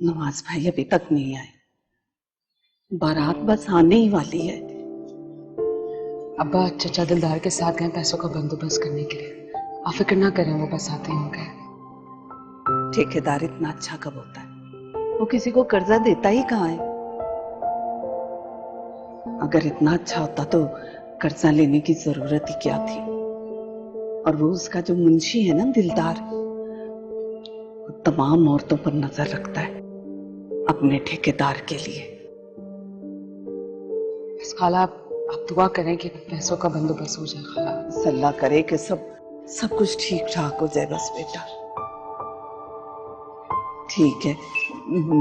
नवाज भाई अभी तक नहीं आए। बारात बस आने ही वाली है। अब्बा चचा दिलदार के साथ गए पैसों का बंदोबस्त करने के लिए। आप फिक्र ना करें, वो बस आते ही होंगे। ठेकेदार इतना अच्छा कब होता है? वो किसी को कर्जा देता ही कहाँ है। अगर इतना अच्छा होता तो कर्जा लेने की जरूरत ही क्या थी। और वो उसका जो मुंशी है ना दिलदार, वो तमाम औरतों पर नजर रखता है अपने ठेकेदार के लिए। बस खाला आप दुआ करें कि पैसों का बंदोबस्त हो जाए। खाला अल्लाह करे कि सब कुछ ठीक ठाक हो जाए बस बेटा। ठीक है,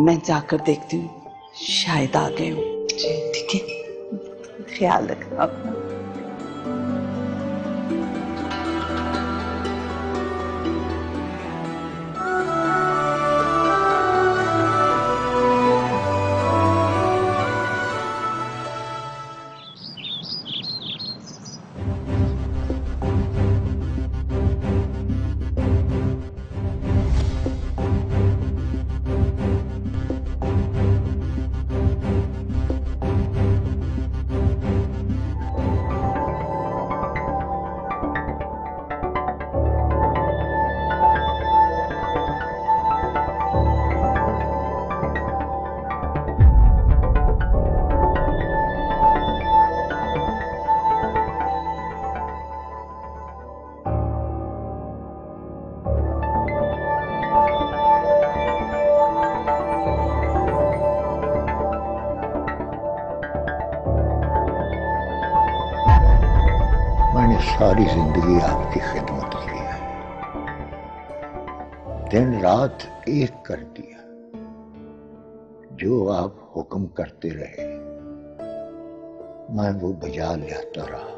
मैं जाकर देखती हूँ, शायद आ गए हूँ। ठीक है, ख्याल रखना अपना। मैंने सारी जिंदगी आपकी खिदमत की है, दिन रात एक कर दिया। जो आप हुक्म करते रहे मैं वो बजा लाता रहा।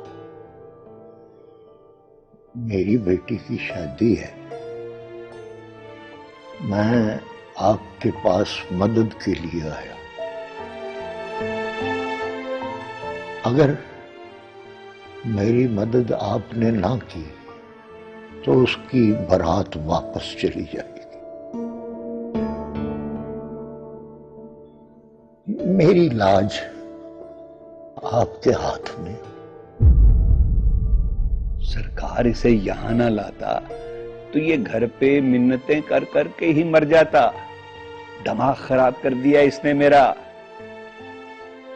मेरी बेटी की शादी है, मैं आपके पास मदद के लिए आया। अगर मेरी मदद आपने ना की तो उसकी बारात वापस चली जाएगी। मेरी लाज आपके हाथ में। सरकार इसे यहां ना लाता तो ये घर पे मिन्नतें कर कर के ही मर जाता। दिमाग खराब कर दिया इसने मेरा।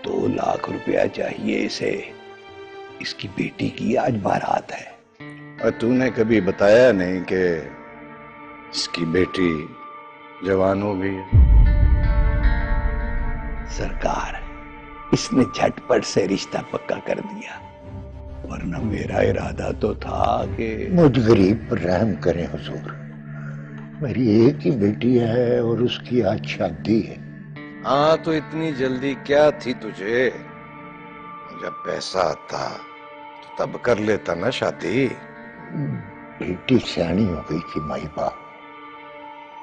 2 लाख रुपया चाहिए इसे। इसकी बेटी की आज बारात है। और तूने कभी बताया नहीं कि इसकी बेटी जवान हो गई है? सरकार, इसने झटपट से रिश्ता पक्का कर दिया, वरना मेरा इरादा तो था कि मुझ गरीब पर रहम करें हुजूर। मेरी एक ही बेटी है और उसकी आज शादी है। हाँ, तो इतनी जल्दी क्या थी तुझे? जब पैसा आता तो तब कर लेता ना शादी। बेटी सियानी हो गई थी माई बाप।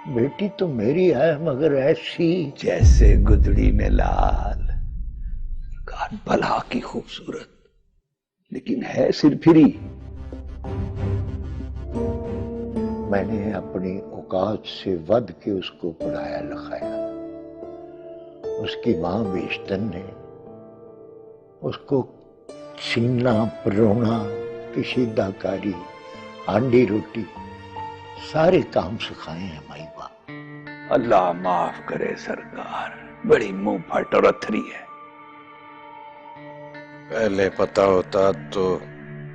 बेटी तो मेरी है मगर ऐसी जैसे गुदड़ी में लाल, भला की खूबसूरत, लेकिन है सिरफिरी। मैंने अपनी औकात से वध के उसको पढ़ाया लिखाया। उसकी मां बेशतन ने उसको सीना, परोना, कशीदाकारी, हांडी रोटी सारे काम सिखाए हैं माई बाप। अल्लाह माफ करे सरकार, बड़ी मुंह फट और अथरी है। पहले पता होता तो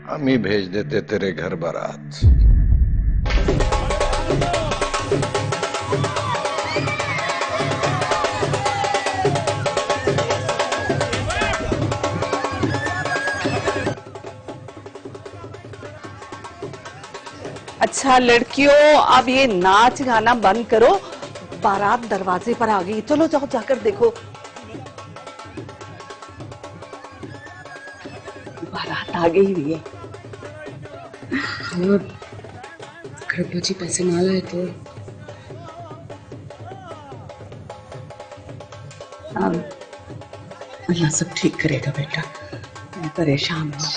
हम ही भेज देते तेरे घर बारात। अच्छा लड़कियों, अब ये नाच गाना बंद करो। बारात दरवाजे पर आ गई। चलो जाओ, जाकर देखो। बारात आ गई हुई है। खाला अगर अब्बा जी पैसे ना लाए तो अल्लाह सब ठीक करेगा बेटा, मैं परेशान हूँ।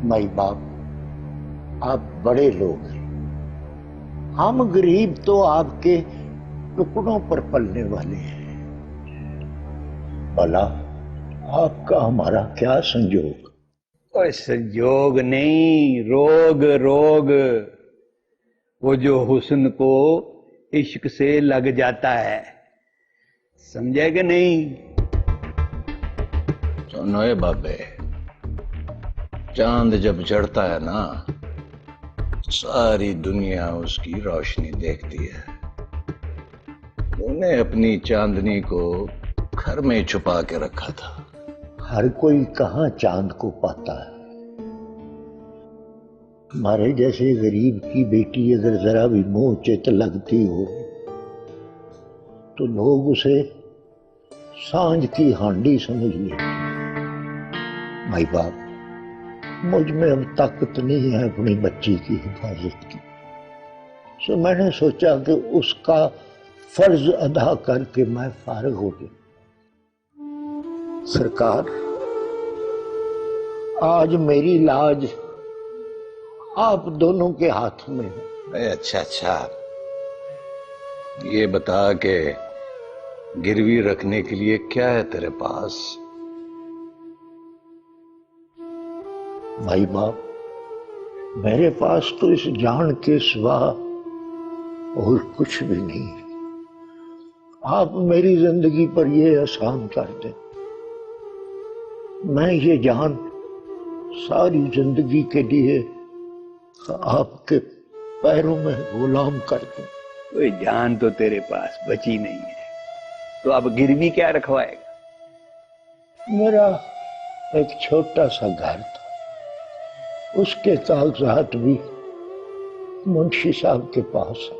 माई बाप, आप बड़े लोग हैं, हम गरीब तो आपके टुकड़ों पर पलने वाले हैं। भला आपका हमारा क्या संयोग? और संयोग नहीं, रोग रोग। वो जो हुस्न को इश्क से लग जाता है, समझे कि नहीं? सुनो ए बाबे, चांद जब चढ़ता है ना, सारी दुनिया उसकी रोशनी देखती है। तूने अपनी चांदनी को घर में छुपा के रखा था। हर कोई कहां चांद को पाता है। हमारे जैसे गरीब की बेटी अगर जरा भी मुंह चित लगती हो तो लोग उसे सांझ की हांडी समझ लेते। माई बाप, मुझ में अब ताकत नहीं है अपनी बच्ची की हिफाजत की, सो मैंने सोचा कि उसका फर्ज अदा करके मैं फारिग हो जाऊं। सरकार, आज मेरी लाज आप दोनों के हाथ में है। अरे अच्छा अच्छा, ये बता के गिरवी रखने के लिए क्या है तेरे पास? भाई बाप, मेरे पास तो इस जान के सिवा और कुछ भी नहीं है। आप मेरी जिंदगी पर ये एहसान कर दें, मैं ये जान सारी जिंदगी के लिए आपके पैरों में गुलाम कर दूं। कोई जान तो तेरे पास बची नहीं है, तो अब गिरवी क्या रखवाएगा? मेरा एक छोटा सा घर था, उसके कागजात भी मुंशी साहब के पास है।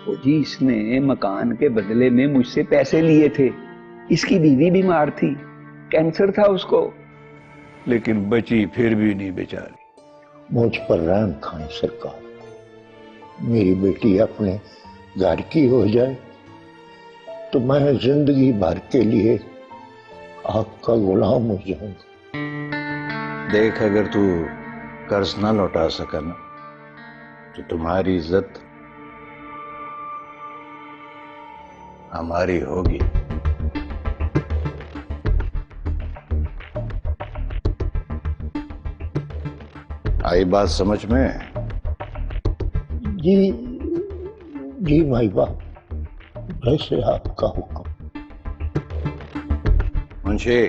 वो जी, इसने मकान के बदले में मुझसे पैसे लिए थे। इसकी बीवी बीमार थी, कैंसर था उसको, लेकिन बची फिर भी नहीं बेचारी। मुझ पर रहम खाएं सरकार, मेरी बेटी अपने घर की हो जाए तो मैं जिंदगी भर के लिए आपका गुलाम हो जाऊंगा। देख, अगर तू कर्ज ना लौटा सका ना, तो तुम्हारी इज्जत हमारी होगी। आई बात समझ में? जी जी माई बाप, जैसे आपका हुक्म। मुंशी,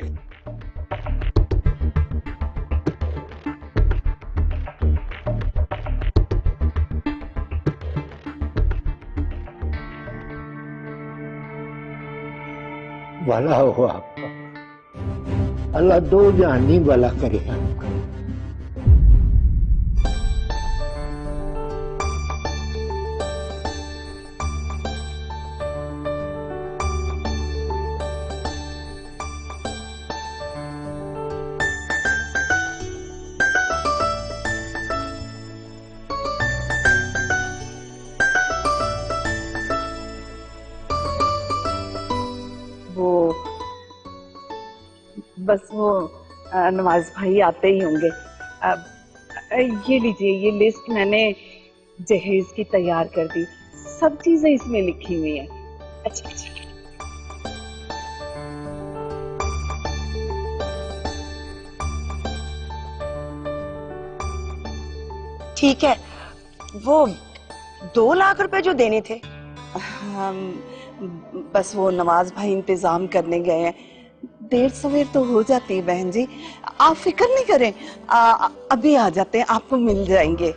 भला हो आपका, अल्लाह दो जानी भला करे आपका। वो बस वो नवाज भाई आते ही होंगे। अब ये लीजिए, ये लिस्ट मैंने जहेज की तैयार कर दी, सब चीजें इसमें लिखी हुई हैं। अच्छा अच्छा, ठीक है। वो 2 लाख रुपए जो देने थे, बस वो नवाज भाई इंतजाम करने गए हैं, देर सवेर तो हो जाती है बहन जी, आप फिक्र नहीं करें, अभी आ जाते हैं, आपको मिल जाएंगे।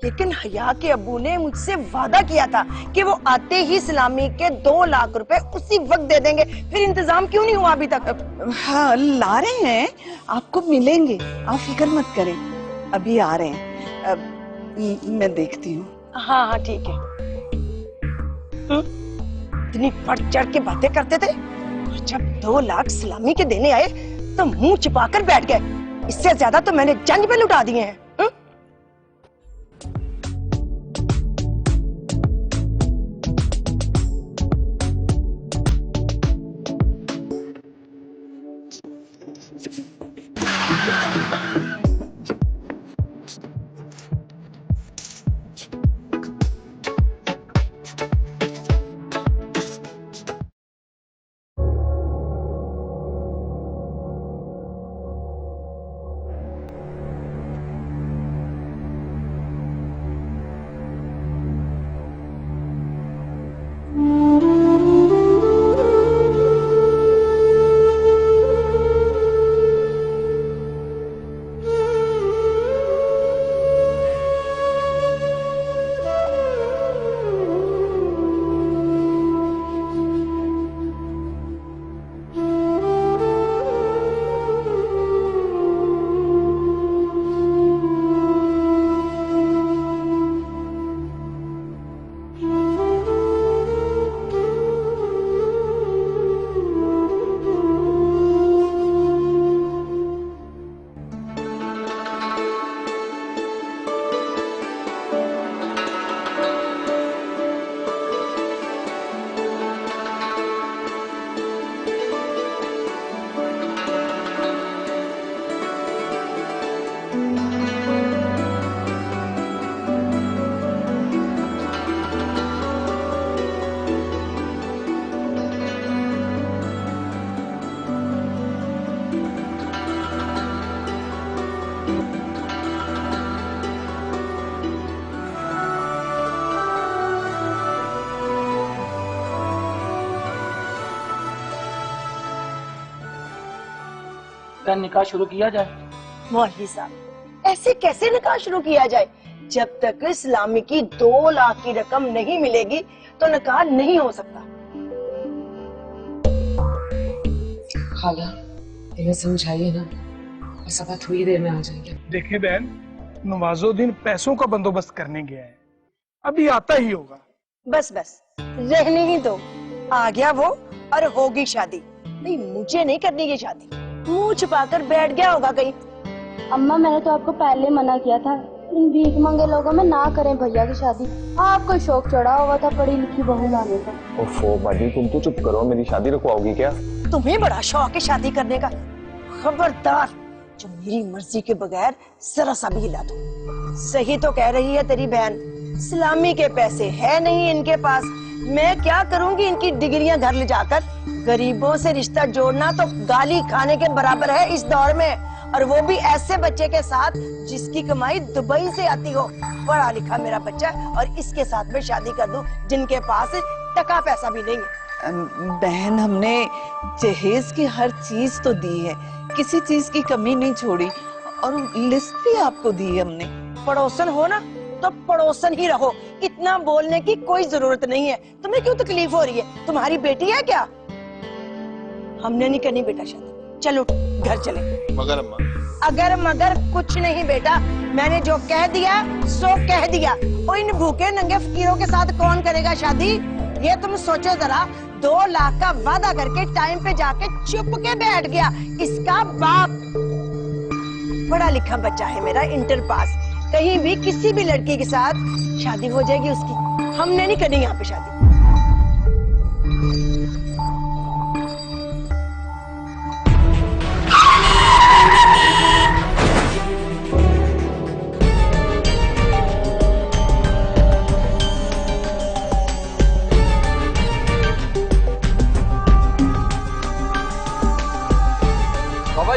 लेकिन हया के अब्बू ने मुझसे वादा किया था कि वो आते ही सलामी के 2 लाख रुपए उसी वक्त दे देंगे, फिर इंतजाम क्यों नहीं हुआ अभी तक? हाँ, ला रहे हैं, आपको मिलेंगे, आप फिक्र मत करें, अभी आ रहे हैं। मैं देखती हूँ। हाँ हाँ ठीक है। इतनी बढ़ चढ़ के बातें करते थे, और जब 2 लाख सलामी के देने आए तो मुंह छिपाकर बैठ गए। इससे ज्यादा तो मैंने जंज पे लुटा दिए हैं। लगता है निकाह शुरू किया जाए। मौलवी साहब, ऐसे कैसे निकाह शुरू किया जाए? जब तक इस्लामी की 2 लाख की रकम नहीं मिलेगी तो निकाह नहीं हो सकता। खाला, इन्हें समझाइए ना, ऐसा बात थोड़ी देर में आ जाएगी। देखे बहन, नवाजुद्दीन पैसों का बंदोबस्त करने गया है, अभी आता ही होगा। बस बस, रहने ही दो। आ गया वो और होगी शादी। नहीं, मुझे नहीं करनी ये शादी। मुंह छुपाकर बैठ गया होगा कहीं। अम्मा, मैंने तो आपको पहले मना किया था, इन भीख मंगे लोगों में ना करें भैया की शादी। आपको शौक चढ़ा हुआ था पढ़ी लिखी बहू लाने का। ओफो बड़ी, तुम तो चुप करो, मेरी शादी रुकवाओगी क्या? तुम्हें बड़ा शौक है शादी करने का। खबरदार, जो मेरी मर्जी के बगैर जरा सा भी हिला दो। सही तो कह रही है तेरी बहन, इस्लामी के पैसे है नहीं इनके पास। मैं क्या करूंगी इनकी डिग्रियां घर ले जाकर? गरीबों से रिश्ता जोड़ना तो गाली खाने के बराबर है इस दौर में, और वो भी ऐसे बच्चे के साथ जिसकी कमाई दुबई से आती हो। पढ़ा लिखा मेरा बच्चा, और इसके साथ में शादी कर दूं जिनके पास टका पैसा भी नहीं है। बहन, हमने जहेज की हर चीज तो दी है, किसी चीज की कमी नहीं छोड़ी, और लिस्ट भी आपको दी है हमने। पड़ोसन हो ना तो पड़ोसन ही रहो, इतना बोलने की कोई जरूरत नहीं है। तुम्हें क्यों तकलीफ हो रही है? तुम्हारी बेटी है क्या? हमने नहीं करनी बेटा शादी, चलो घर चले। मगर अम्मा, अगर मगर कुछ नहीं बेटा, मैंने जो कह दिया सो कह दिया। और इन भूखे नंगे फकीरों के साथ कौन करेगा शादी? ये तुम सोचो जरा, 2 लाख का वादा करके टाइम पे जाके चुप के बैठ गया इसका बाप। पढ़ा लिखा बच्चा है मेरा, इंटर पास। कहीं भी किसी भी लड़की के साथ शादी हो जाएगी उसकी। हमने नहीं करनी यहाँ पे शादी। बाबा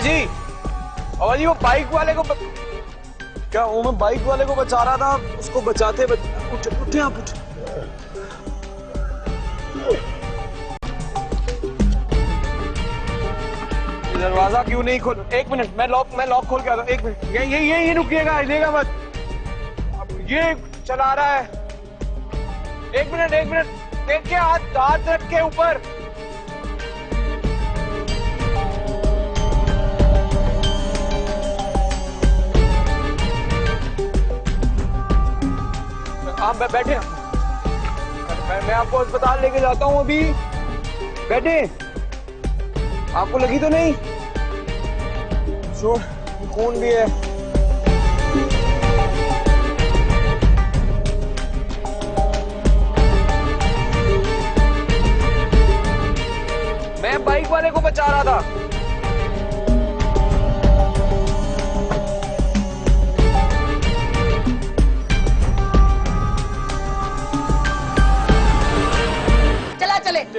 जी वो बाइक वाले को क्या वो मैं बाइक वाले को बचा रहा था, उसको बचाते उठे आप उठ। दरवाजा क्यों नहीं खोल? 1 मिनट, मैं लॉक खोल के आता हूँ। 1 मिनट, ये रुकिएगा, हिलेगा मत। अब ये चला रहा है। 1 मिनट देख के हाथ रख के ऊपर। आप बैठे, मैं आपको अस्पताल लेके जाता हूँ अभी। बैठे, आपको लगी तो नहीं? खून भी है। मैं बाइक वाले को बचा रहा था।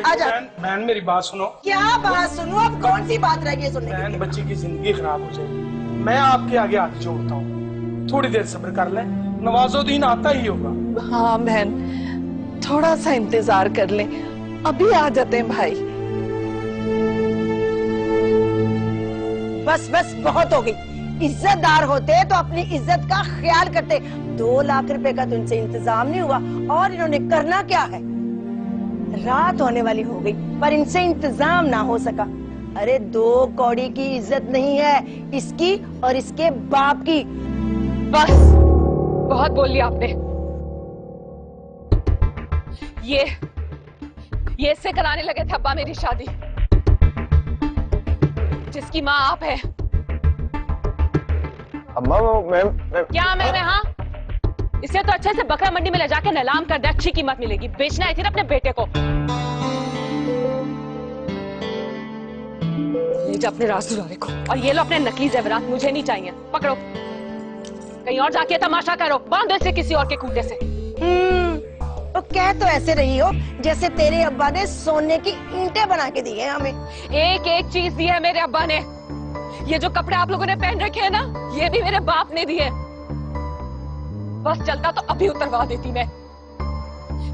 आजा। बहन मेरी बात सुनो। क्या बात सुनो? अब कौन सी बात रह गई सुनने की? बहन, बच्ची की जिंदगी खराब हो जाएगी। मैं आपके आगे हाथ जोड़ता हूँ, थोड़ी देर सब्र कर ले, नवाजुद्दीन आता ही होगा। हाँ बहन, थोड़ा सा इंतजार कर ले, अभी आ जाते हैं भाई। बस बस, बहुत हो गई। इज्जतदार होते तो अपनी इज्जत का ख्याल करते। 2 लाख रुपए का तो इनसे इंतजाम नहीं हुआ, और इन्होंने करना क्या है? रात होने वाली हो गई पर इनसे इंतजाम ना हो सका। अरे 2 कौड़ी की इज्जत नहीं है इसकी और इसके बाप की। बस बहुत बोल लिया आपने। ये इससे कराने लगे थे अब्बा मेरी शादी, जिसकी माँ आप है। अम्मा मैं क्या मैं हाँ? इसे तो अच्छे से बकरा मंडी में ले जाके नीलाम कर दे, अच्छी कीमत मिलेगी। बेचना आई थी ना अपने बेटे को। ले जा अपने राज दुलारे को, और ये लो अपने नकली जेवरात, मुझे नहीं चाहिए। पकड़ो, कहीं और जाके तमाशा करो, बांधो इसे किसी और के खूंटे से। तो कह तो ऐसे रही हो जैसे तेरे अब्बा ने सोने की ईंटें बना के दी है हमें। एक एक चीज दी है मेरे अब्बा ने। ये जो कपड़े आप लोगों ने पहन रखे हैं ना, ये भी मेरे बाप ने दिए। बस चलता तो अभी उतरवा देती मैं।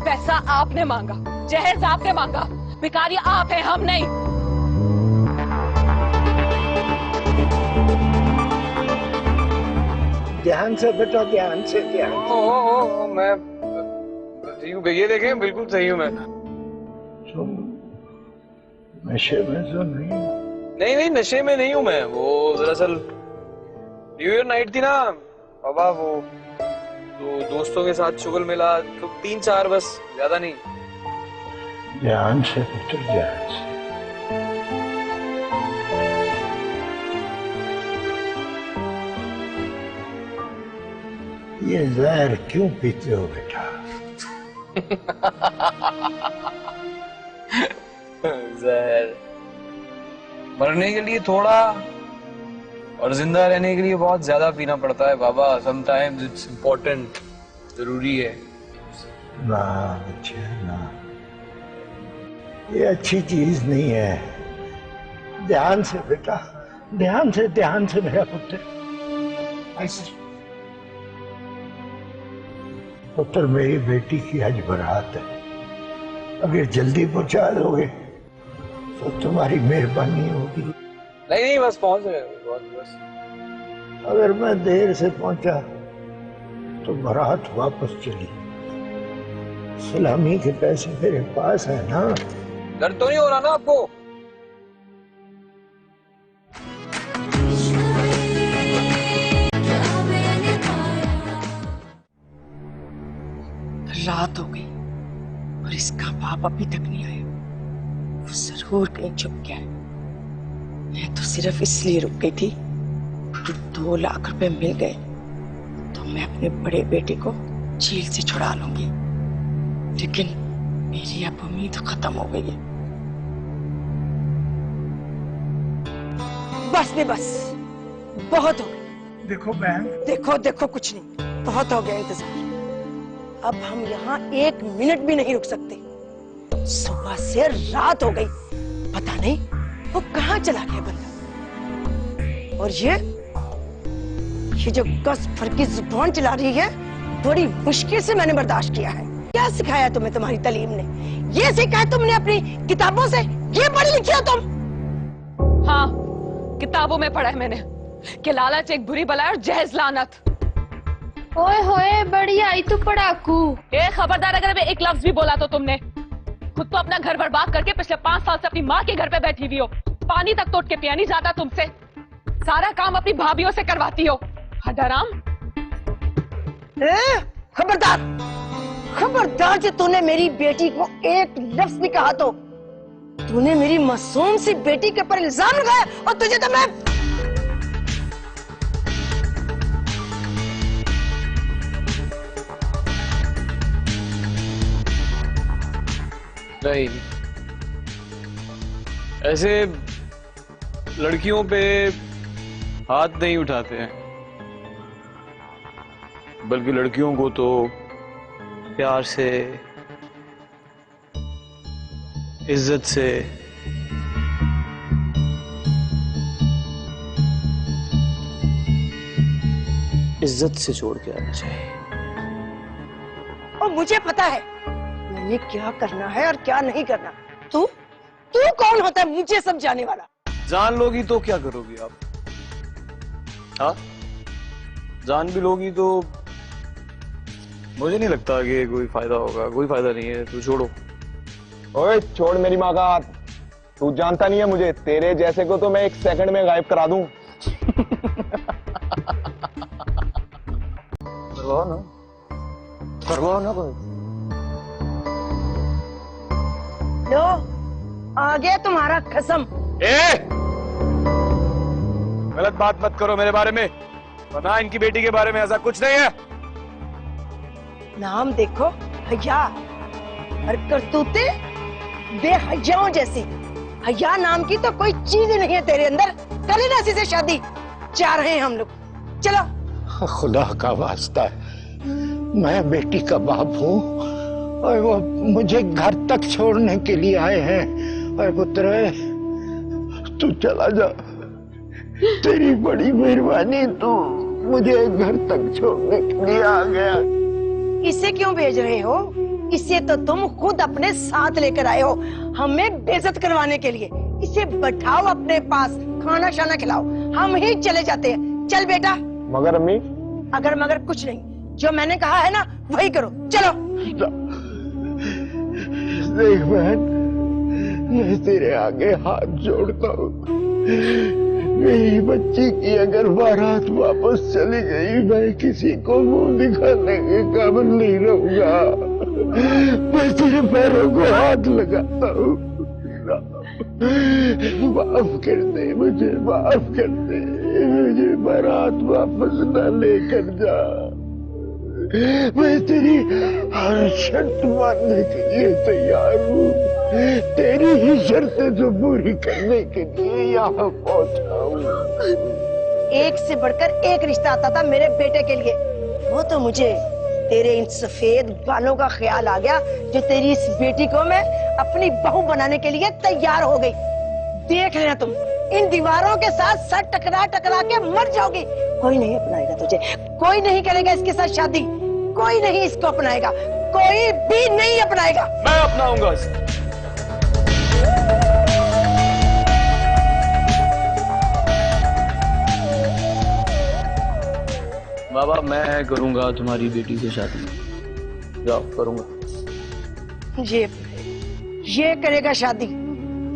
पैसा आपने मांगा, जहेज आपने मांगा, भिखारी आप हैं, हम नहीं। ध्यान से बेटा, ध्यान से, ध्यान से। ओ, मैं सही हूँ, ये देखें बिल्कुल सही हूँ मैं। तुम नशे में तो नहीं? नहीं नशे में नहीं हूँ मैं। वो दरअसल न्यू ईयर नाइट थी ना बाबा, वो तो दोस्तों के साथ शुगल मिला, तो 3-4 बस, ज्यादा नहीं। ध्यान से पुत्र, ध्यान से। ये जहर क्यों पीते हो बेटा? जहर मरने के लिए थोड़ा और जिंदा रहने के लिए बहुत ज्यादा पीना पड़ता है बाबा। समटाइम्स इट्स इम्पोर्टेंट, जरूरी है। ना बच्चे ना, ये अच्छी चीज नहीं है। ध्यान से बेटा, ध्यान से मेरा पुत्र। पुत्र, मेरी बेटी की आज बारात है, अगर जल्दी पहुंचा दोगे तो तुम्हारी मेहरबानी होगी। नहीं बस पहुंच गए बस। अगर मैं देर से पहुंचा तो बारात वापस चली। सलामी के पैसे मेरे पास है ना। डर तो नहीं हो रहा ना आपको? रात हो गई और इसका बाप अभी तक नहीं आया। वो जरूर कहीं छुप गया है। मैं तो सिर्फ इसलिए रुक गई थी कि 2 लाख रुपए मिल गए तो मैं अपने बड़े बेटे को जेल से छुड़ा लूंगी। लेकिन मेरी अब उम्मीद खत्म हो गई है। बस भी बस, बहुत हो गया। देखो बहन, देखो कुछ नहीं, बहुत हो गया इंतजार। अब हम यहाँ 1 मिनट भी नहीं रुक सकते। सुबह से रात हो गई, पता नहीं वो कहाँ चला गया बंदा। और ये जो कस भर की जुबान चला रही है, बड़ी मुश्किल से मैंने बर्दाश्त किया है। क्या सिखाया तुम्हें तुम्हारी तालीम ने? ये सिखाया तुमने अपनी किताबों से? ये पढ़ी लिखी हो तुम? हाँ, किताबों में पढ़ा है मैंने कि लालच एक बुरी बला है और जहज लानत। ओए होए, बड़ी आई तू पढ़ाकू। खबरदार, अगर मैं एक लफ्ज भी बोला तो तुमने। खुद तो अपना घर बर्बाद करके पिछले 5 साल से अपनी माँ के घर पे बैठी हुई हो। पानी तक तोड़ के पिया नहीं जाता तुमसे। सारा काम अपनी भाभीयों से करवाती हो। हराम। खबरदार जो तूने मेरी बेटी को एक लफ्ज भी कहा तो तूने मेरी मासूम सी बेटी के ऊपर इल्जाम लगाया। और तुझे तो मैं नहीं, ऐसे लड़कियों पे हाथ नहीं उठाते हैं, बल्कि लड़कियों को तो प्यार से, इज्जत से, छोड़ के आना चाहिए। और मुझे पता है मैंने क्या करना है और क्या नहीं करना। तू कौन होता है मुझे समझाने वाला? जान लोगी तो क्या करोगी आप? हाँ, जान भी लोगी तो मुझे नहीं लगता कि कोई फायदा होगा। कोई फायदा नहीं है, तू छोड़ो। ओए छोड़ मेरी माँ का हाथ। तू जानता नहीं है मुझे, तेरे जैसे को तो मैं 1 सेकंड में गायब करा दूं। करवाओ ना कोई। लो, आ गया तुम्हारा कसम। गलत बात मत करो मेरे बारे में, वरना इनकी बेटी के बारे में ऐसा कुछ नहीं है। नाम देखो, हया, और करतूते बेहयाओं जैसी। हया नाम की तो कोई चीज ही नहीं है तेरे अंदर। कर लेना इसी से शादी। जा रहे हैं हम लोग, चलो। खुदा का वास्ता है, मैं बेटी का बाप हूँ और वो मुझे घर तक छोड़ने के लिए आए हैं। और पुत्र, तू चला जा, तेरी बड़ी मेहरबानी, तू मुझे घर तक छोड़ने के लिए आ गया। इसे क्यों भेज रहे हो? इसे तो तुम खुद अपने साथ लेकर आए हो, हमें बेइज्जत करवाने के लिए। इसे बैठाओ अपने पास, खाना शाना खिलाओ, हम ही चले जाते हैं। चल बेटा। मगर अम्मी, अगर मगर कुछ नहीं, जो मैंने कहा है ना वही करो। चलो। देख बहन, मैं तेरे आगे हाथ जोड़ता हूँ, मेरी बच्ची की अगर बारात वापस चली गई, मैं किसी को मुंह दिखाने के काबिल नहीं रहूंगा। मैं तेरे पैरों को हाथ लगाता हूँ, माफ कर दे मुझे, माफ कर दे मुझे, बारात वापस न लेकर जा। मैं तेरी हर शर्त मानने के लिए तैयार हूँ, तेरी ही शर्तें तो पूरी करने के लिए यहाँ पहुंचा हूँ। एक से बढ़कर एक रिश्ता आता था मेरे बेटे के लिए, वो तो मुझे तेरे इन सफेद बालों का ख्याल आ गया, जो तेरी इस बेटी को मैं अपनी बहू बनाने के लिए तैयार हो गई। देख लेना तुम, इन दीवारों के साथ सर टकरा टकरा के मर जाओगी। कोई नहीं अपनाएगा तुझे, कोई नहीं करेगा इसके साथ शादी, कोई नहीं इसको अपनाएगा, कोई भी नहीं अपनाएगा। मैं अपनाऊंगा इसे। बाबा मैं करूंगा तुम्हारी बेटी से शादी। जाओ, करूंगा। ये करेगा शादी,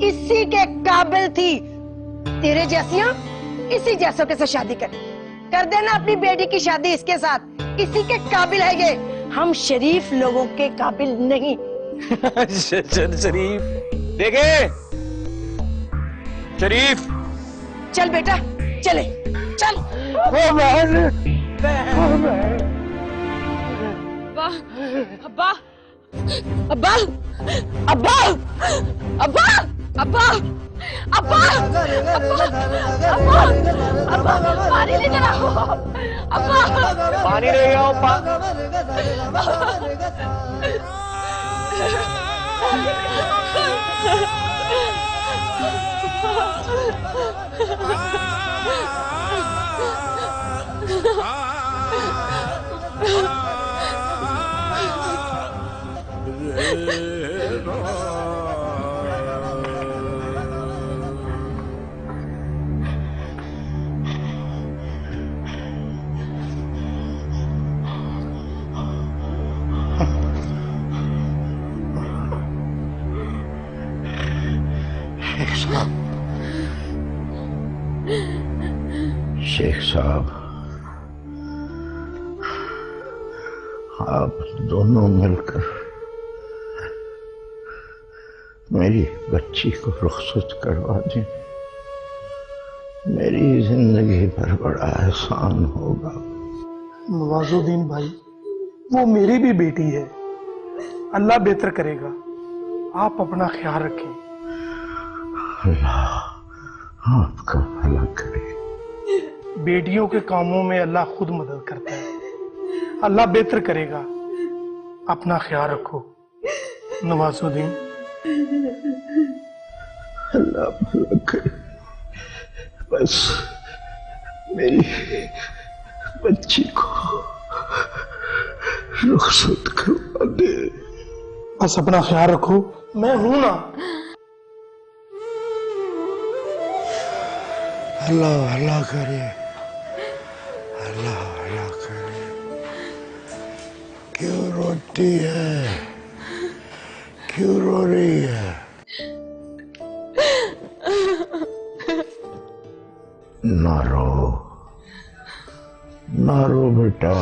इसी के काबिल थी। तेरे जैसियां इसी जैसों के साथ शादी कर देना अपनी बेटी की शादी इसके साथ, इसी के काबिल है ये। हम शरीफ लोगों के काबिल नहीं। शरीफ देखे, शरीफ। चल बेटा, चले चल। अब्बा, अब्बा, अब्बा, अब्बा, अब्बा, अब्बा, अब्बा, अब्बा, पानी लेकर आओ। अब्बा, पानी ले आओ। शेख साहब, आप दोनों मिलकर मेरी बच्ची को रुखसत करवा दें, मेरी जिंदगी पर बड़ा एहसान होगा। नवाजुद्दीन भाई, वो मेरी भी बेटी है, अल्लाह बेहतर करेगा, आप अपना ख्याल रखें। अल्लाह आपका भला करे। बेटियों के कामों में अल्लाह खुद मदद करता है, अल्लाह बेहतर करेगा, अपना ख्याल रखो नवाजुद्दीन। अल्लाह भला करे, बस मेरी बच्ची को रुखसत करवा दे। बस अपना ख्याल रखो, मैं हूं ना। अल्लाह भला करे, अल्लाह भला करे। क्यों रोती है, क्यों रो रही है? ना रो, ना रो बेटा,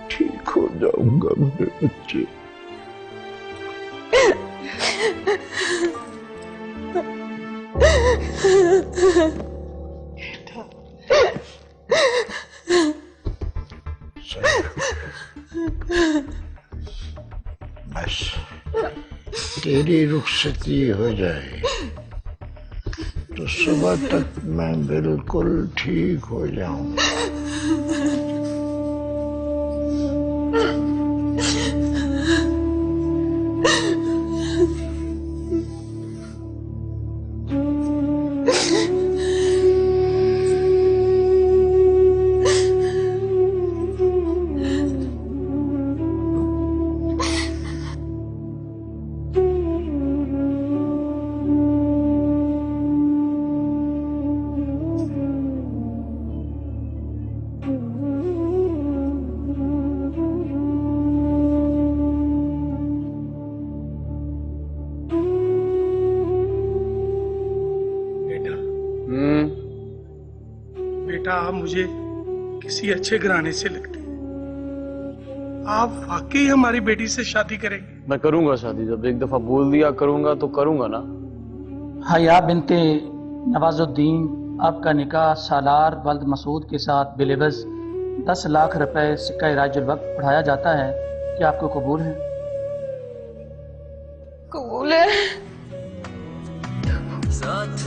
ठीक हो जाऊंगा मेरे बच्चे। बस तेरी रुखसती हो जाए तो सुबह तक मैं बिल्कुल ठीक हो जाऊंगा। बेटा आप मुझे किसी अच्छे घराने से लगते हैं। आप वाकई हमारी बेटी से शादी करेंगे? मैं करूंगा शादी, जब एक दफा बोल दिया करूंगा तो करूंगा ना। हया बिनते नवाजुद्दीन, आपका निकाह सालार वल्द मसूद के साथ बिलेवज 10 लाख रुपए सिक्का राजुल वक्त पढ़ाया जाता है। क्या आपको कबूल है? कबूल है। साथ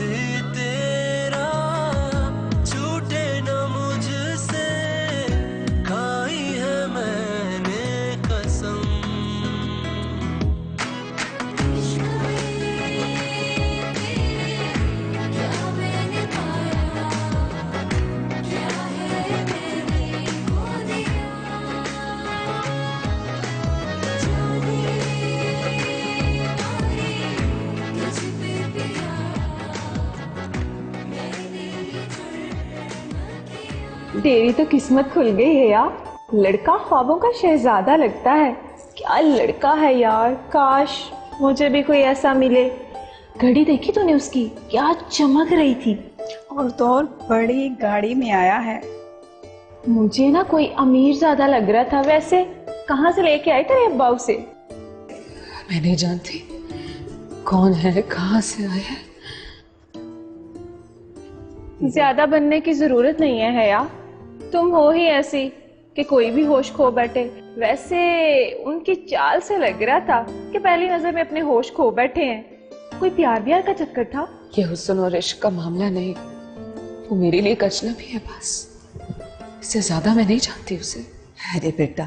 तेरा छूटे न मुझसे, खाई है मैंने कसम। तेरी तो किस्मत खुल गई है यार, लड़का ख्वाबों का शहजादा लगता है। क्या लड़का है यार, काश मुझे भी कोई ऐसा मिले। घड़ी देखी तूने उसकी, क्या चमक रही थी। और तो और बड़ी गाड़ी में आया है। मुझे ना कोई अमीर ज्यादा लग रहा था। वैसे कहाँ से लेके आए तेरे अब्बा उसे? मैं नहीं जानती कौन है, कहाँ से आया है। ज्यादा बनने की जरूरत नहीं है यार, तुम हो ही ऐसी कि कोई भी होश खो बैठे। वैसे उनकी चाल से लग रहा था कि पहली नजर में अपने होश खो बैठे हैं। कोई प्यार व्यार का चक्कर था? ये हुस्न और इश्क का मामला नहीं, वो मेरे लिए एक अजनबी है बस, इससे ज्यादा मैं नहीं जानती उसे। अरे बेटा,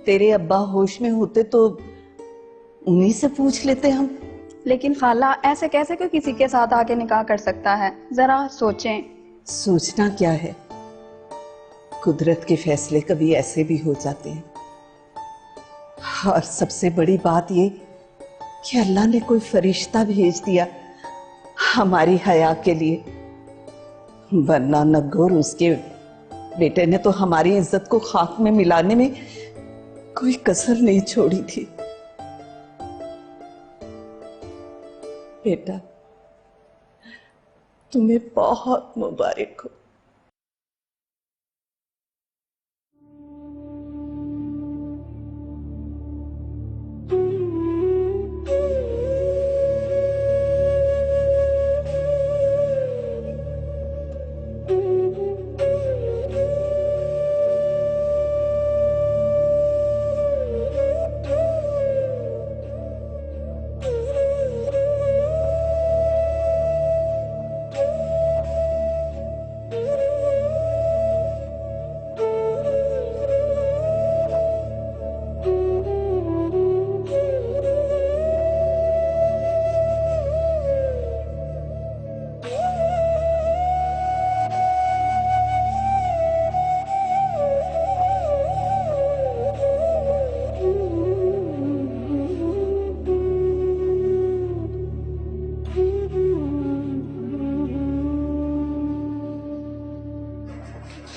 तेरे अब्बा होश में होते तो उन्हीं से पूछ लेते हम। लेकिन खाला ऐसे कैसे कोई किसी के साथ आके निकाह कर सकता है? जरा सोचें। सोचना क्या है, कुदरत के फैसले कभी ऐसे भी हो जाते हैं। और सबसे बड़ी बात ये कि अल्लाह ने कोई फरिश्ता भेज दिया हमारी हया के लिए, वरना नगोर उसके बेटे ने तो हमारी इज्जत को खाक में मिलाने में कोई कसर नहीं छोड़ी थी। बेटा, तुम्हें बहुत मुबारक हो।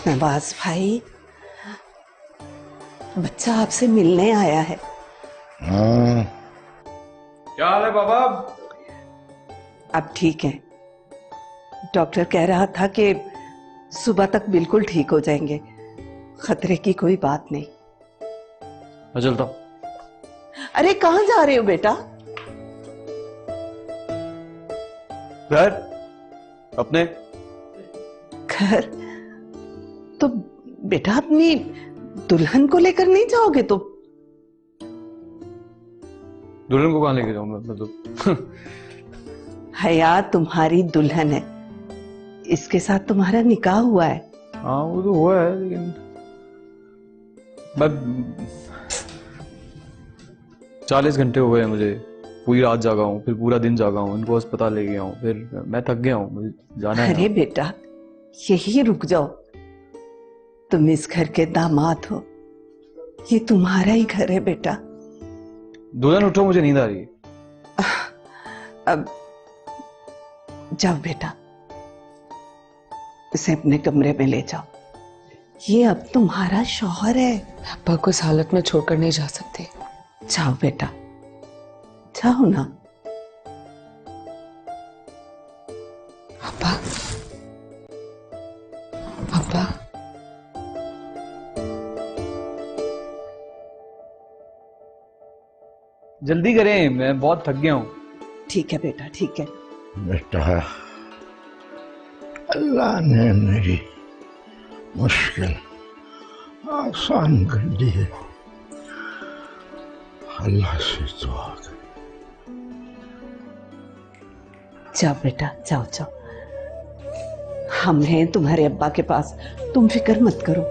नवाज भाई, बच्चा आपसे मिलने आया है। हाँ, क्या हाल है बाबा? अब ठीक है। डॉक्टर कह रहा था कि सुबह तक बिल्कुल ठीक हो जाएंगे, खतरे की कोई बात नहीं। मैं चलता हूं। अरे कहाँ जा रहे हो बेटा? घर अपने। घर? तो बेटा अपनी दुल्हन को लेकर नहीं जाओगे तो? दुल्हन को कहाँ लेके जाऊंगा मतलब? हया तुम्हारी दुल्हन है, इसके साथ तुम्हारा निकाह हुआ है। हाँ वो तो हुआ है, लेकिन मैं 40 घंटे हो गए मुझे, पूरी रात जागा हूँ, फिर पूरा दिन जागा हूँ, इनको अस्पताल ले गया हूँ, फिर मैं थक गया हूँ, मुझे जाना है। अरे बेटा, यही रुक जाओ, तुम इस घर के दामाद हो, ये तुम्हारा ही घर है बेटा। दुल्हन उठो, मुझे नींद आ रही है। अब जाओ बेटा, इसे अपने कमरे में ले जाओ, ये अब तुम्हारा शौहर है। अब्बा को इस हालत में छोड़कर नहीं जा सकते। जाओ बेटा, जाओ ना। अब्बा, अब्बा, जल्दी करें, मैं बहुत थक गया हूँ। ठीक है बेटा, ठीक है। बेटा, अल्लाह ने मेरी मुश्किल आसान कर दी है। अल्लाह से दुआ कर। जाओ बेटा, जाओ जाओ, हम हैं तुम्हारे अब्बा के पास, तुम फिक्र मत करो।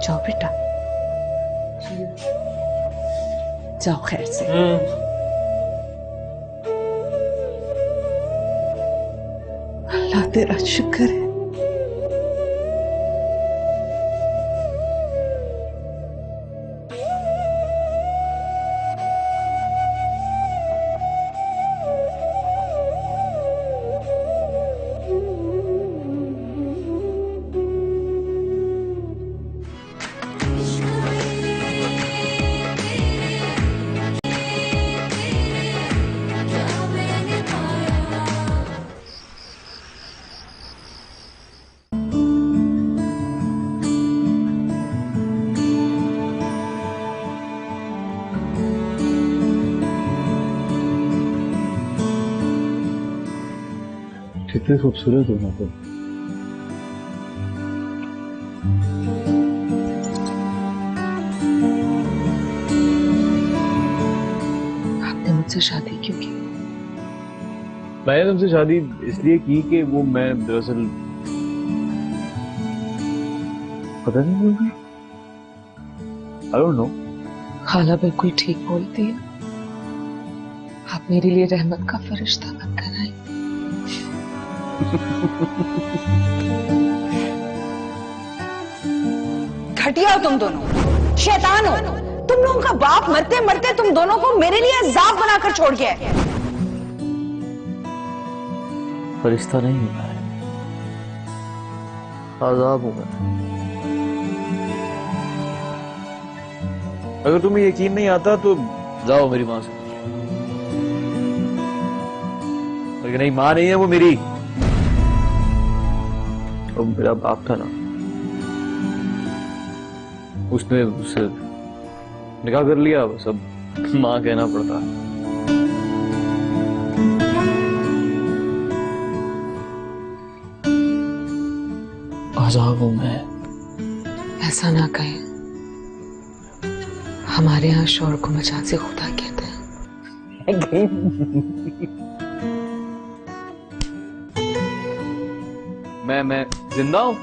जाओ बेटा, जाओ खैर से। अल्लाह तेरा शुक्र है। कितनी खूबसूरत हो ना तुम। आपने मुझसे शादी क्यों की? मैंने तुमसे शादी इसलिए की कि वो मैं दरअसल पता नहीं क्यों, आई डोंट नो। खाला बिल्कुल ठीक बोलती है, आप मेरे लिए रहमत का फरिश्ता बनकर आए। घटिया हो तुम दोनों, शैतान हो तुम लोगों का बाप। मरते मरते तुम दोनों को मेरे लिए अज़ाब बनाकर छोड़ गया है। फरिश्ता नहीं हुआ है, आज़ाब हुआ। अगर तुम्हें यकीन नहीं आता तो जाओ मेरी माँ से। लेकिन नहीं, माँ नहीं है वो मेरी, वो मेरा बाप था ना, उसने उससे निकाह कर लिया। सब माँ कहना पड़ता है। आज़ाब हूं मैं। ऐसा ना कहें, हमारे यहाँ शौर को मजाज़े खुदा कहते हैं। मैं जिंदा हूं,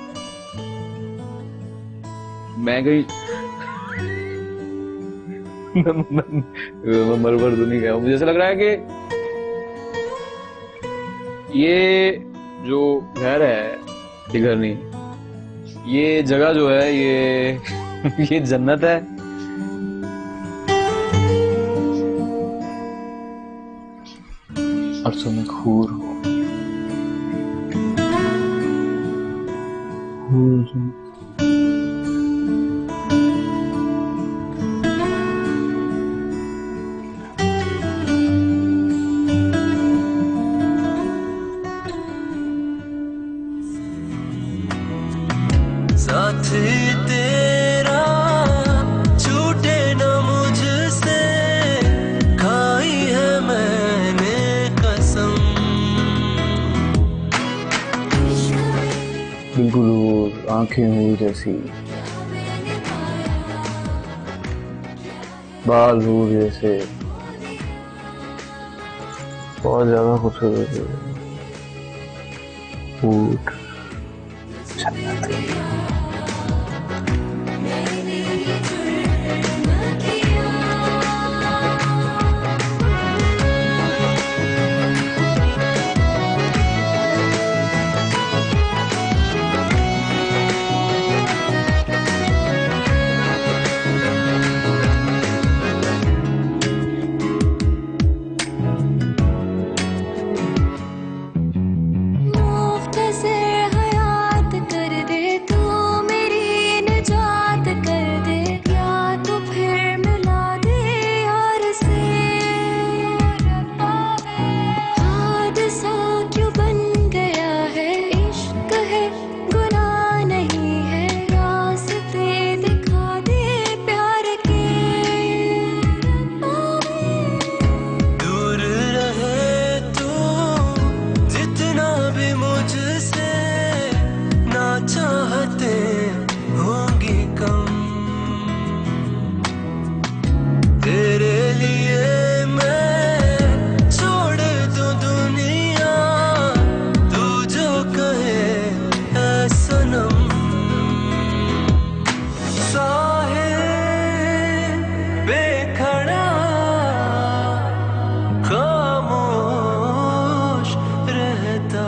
मैं गई मरवर तो नहीं गया। मुझे ऐसा लग रहा है कि ये जो घर है, ये घर नहीं, ये जगह जो है ये जन्नत है। और तुम एक हूर हो। साथी तेरा छूटे न मुझसे, खाई है मैंने कसम। बिल्कुल वो आंखें हुई जैसी, बाल हूर जैसे, बहुत ज्यादा खूबसूरत है। ऊट मुफ्त से हयात कर दे तू, भी मुझसे ना चाहते होंगी कम, तेरे लिए मैं छोड़ दूं दुनिया, तू जो कहे ऐ सनम। साहिल बेखड़ा खामोश रहता।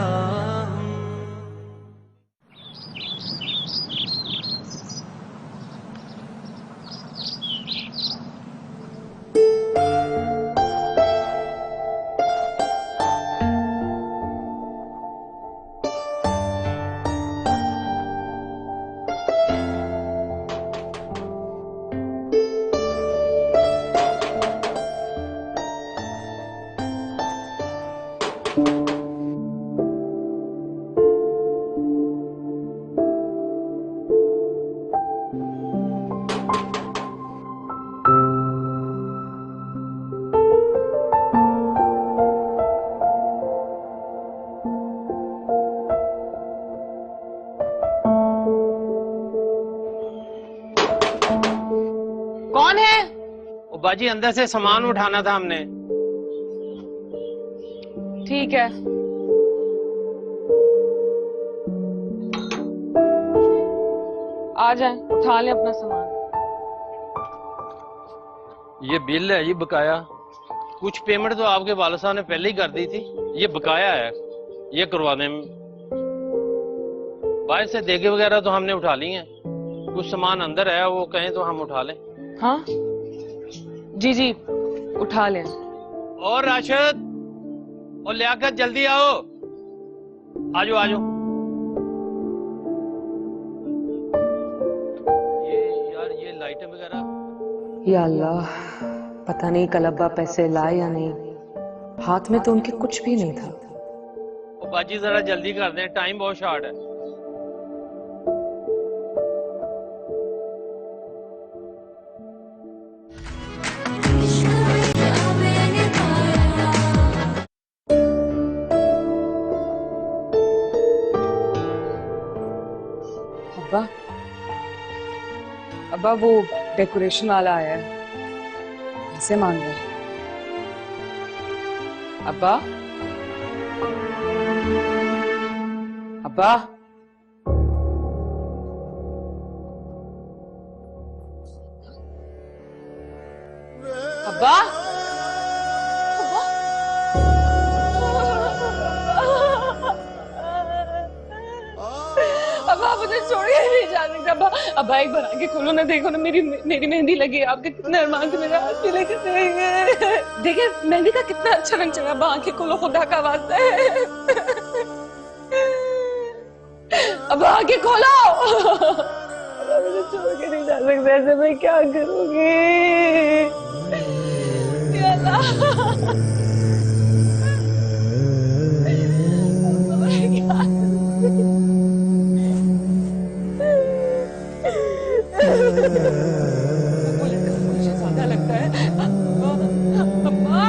कौन है? ओ बाजी, अंदर से सामान उठाना था हमने। ठीक है। आ जाए, उठा ले अपना सामान। ये बिल है, ये बकाया। कुछ पेमेंट तो आपके वालिद साहब ने पहले ही कर दी थी, ये बकाया है, ये करवा दें। बाहर से देगे वगैरह तो हमने उठा ली हैं, कुछ सामान अंदर है, वो कहें तो हम उठा लें। हाँ जी जी, उठा लें। और राशिद और लियाकत, जल्दी आओ, आजो आजो। ये लाइटें वगैरह। या अल्लाह, पता नहीं कल अब्बा पैसे लाए या नहीं, हाथ में तो उनके कुछ भी नहीं था। ओ बाजी, जरा जल्दी कर दें, टाइम बहुत शॉर्ट है। अब्बा, अब्बा वो डेकोरेशन वाला आया है, पैसे मांग रहे हैं। अब्बा, अब्बा, अब्बा, अब्बा मुझे छोड़िए, नहीं जा सकता। अब्बा, अब्बा एक बार आगे खोलो ना, देखो ना मेरी मेहंदी लगी है, आपके कितने अरमान थे मेरे हाथ भी लेके चले गए। देखिए मेहंदी का कितना अच्छा रंग चला। अब्बा आंखें खोलो, खुदा का वास्ता है। अब्बा आंखें खोलो। अब्बा मुझे छोड़ के नहीं जा सकते, ऐसे मैं क्या करूंगी? या अल्लाह, मुझे ज्यादा लगता है। अब्बा,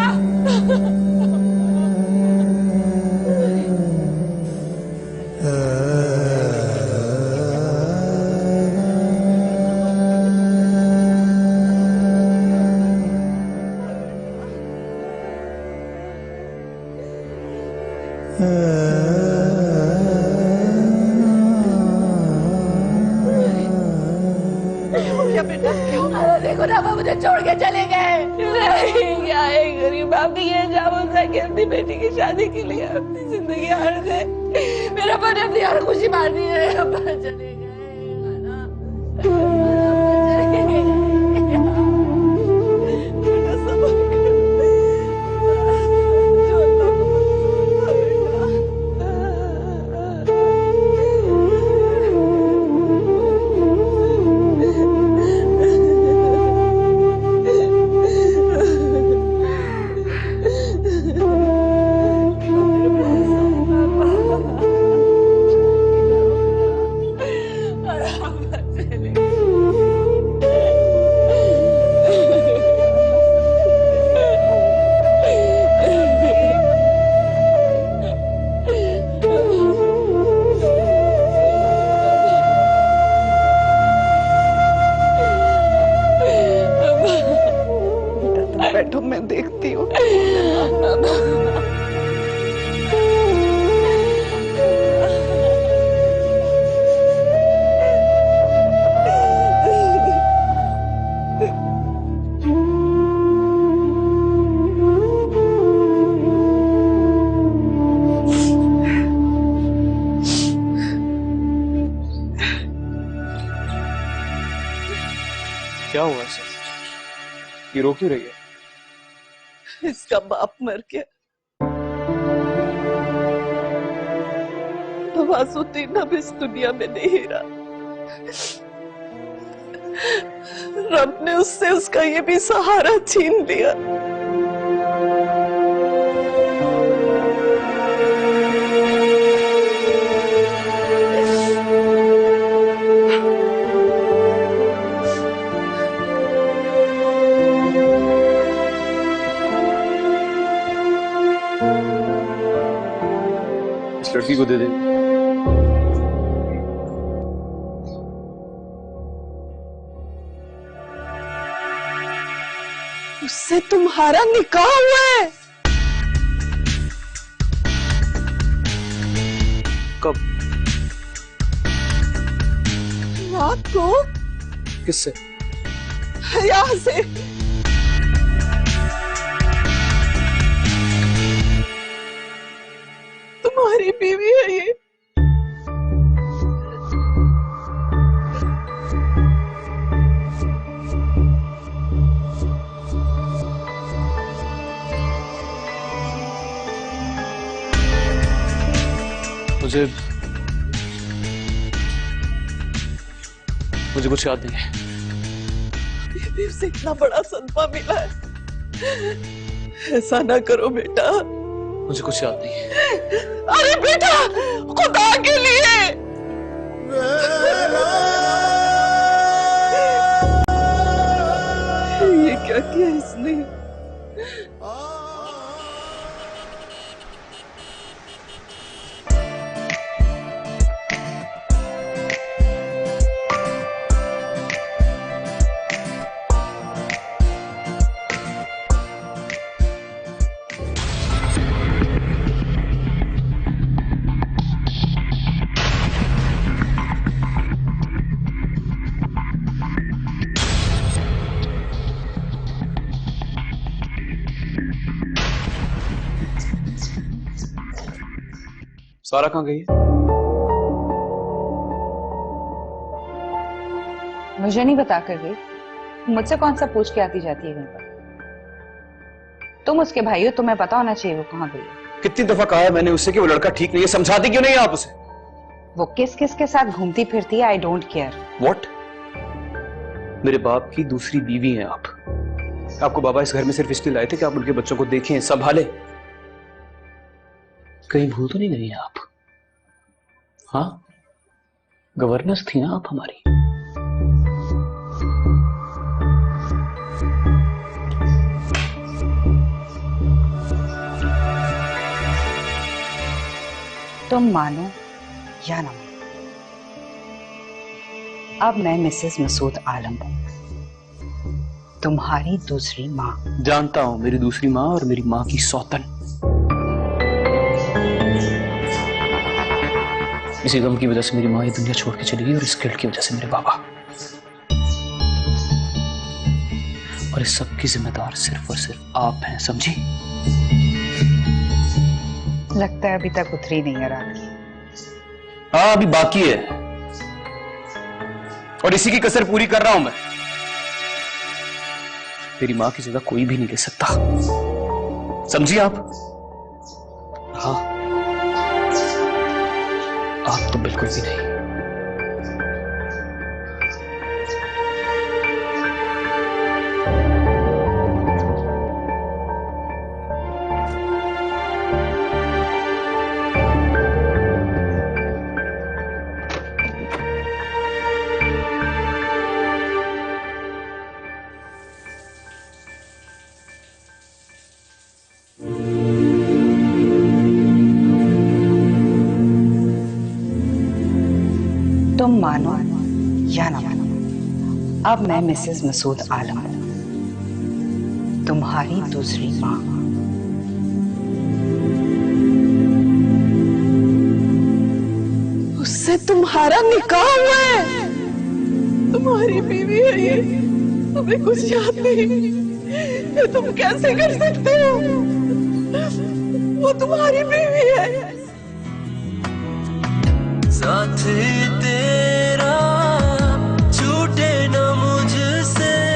बेटा क्यों? देखो ना, अब्बा मुझे छोड़ के चले गए। नहीं, क्या है गरीब आपकी ये जामुन था कि अपनी बेटी की शादी के लिए अपनी जिंदगी हार दे। मेरा अब्बा ने अपनी हर खुशी मार दी है। अब्बा चले गए। क्या हुआ इसे? ये रो क्यों रही है? इसका बाप मर गया। नवाजुद्दीन अब इस दुनिया में नहीं रहा। रब ने उससे उसका ये भी सहारा छीन लिया। इस लड़की को दे दे। उससे तुम्हारा निकाह हुआ है? कब? रात को। किससे? हया से। तुम्हारी बीवी है ये। मुझे कुछ याद नहीं है। ये उसे इतना बड़ा सदमा मिला है। ऐसा ना करो बेटा। मुझे कुछ याद नहीं है। अरे बेटा, खुदा के लिए। ये क्या किया इसने? सारा कहाँ गई है? मुझे नहीं बता कर गई। मुझसे कौन सा पूछ के आती जाती है घर पर? तुम उसके भाई हो, तुम्हें पता होना चाहिए वो कहाँ गई है। कितनी दफा कहा है मैंने उससे कि वो लड़का ठीक नहीं है, समझाती क्यों नहीं है आप उसे? वो किस किस के साथ घूमती फिरती है, आई डोंट केयर। व्हाट? मेरे बाप की दूसरी बीवी हैं आप। आपको बाबा इस घर में सिर्फ इसलिए लाए थे कि आप उनके बच्चों को देखें, संभालें। कहीं भूल तो नहीं गई हैं आप? हाँ, गवर्नेंस थी ना आप हमारी। तुम मानो या ना मानो, अब मैं मिसेस मसूद आलम हूं, तुम्हारी दूसरी माँ। जानता हूं, मेरी दूसरी माँ और मेरी माँ की सौतन। इसी गम की वजह से मेरी माँ ये दुनिया छोड़ के चली गई और इस गिल्ट की वजह से मेरे बाबा। और इस सब की जिम्मेदार सिर्फ और सिर्फ आप हैं, समझी? लगता है अभी तक उतरी नहीं है रात की। हाँ, अभी बाकी है और इसी की कसर पूरी कर रहा हूं मैं। मेरी माँ की जगह कोई भी नहीं ले सकता, समझी आप? हाँ, आप तो बिल्कुल भी नहीं। तुम मानो या ना मानो, अब मैं मिसेस मसूद आलम हूं, तुम्हारी दूसरी माँ। उससे तुम्हारा निकाह हुआ है? तुम्हारी बीवी है ये? तुम्हें कुछ याद नहीं? ये तुम कैसे कर सकते हो? वो तुम्हारी बीवी है। साथ तेरा छूटे न मुझसे।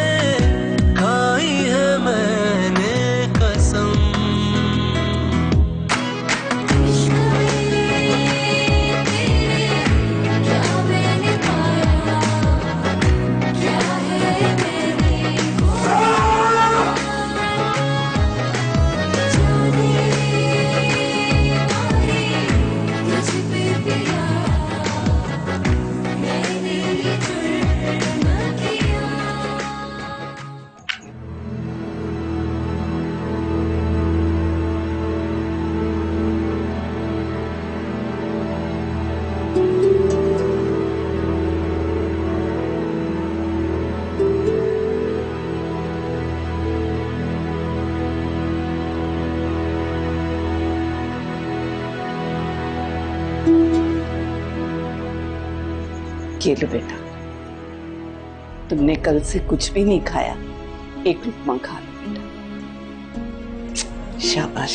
ये लो बेटा, तुमने कल से कुछ भी नहीं खाया, एक लुकमा खा लो बेटा। शाबाश।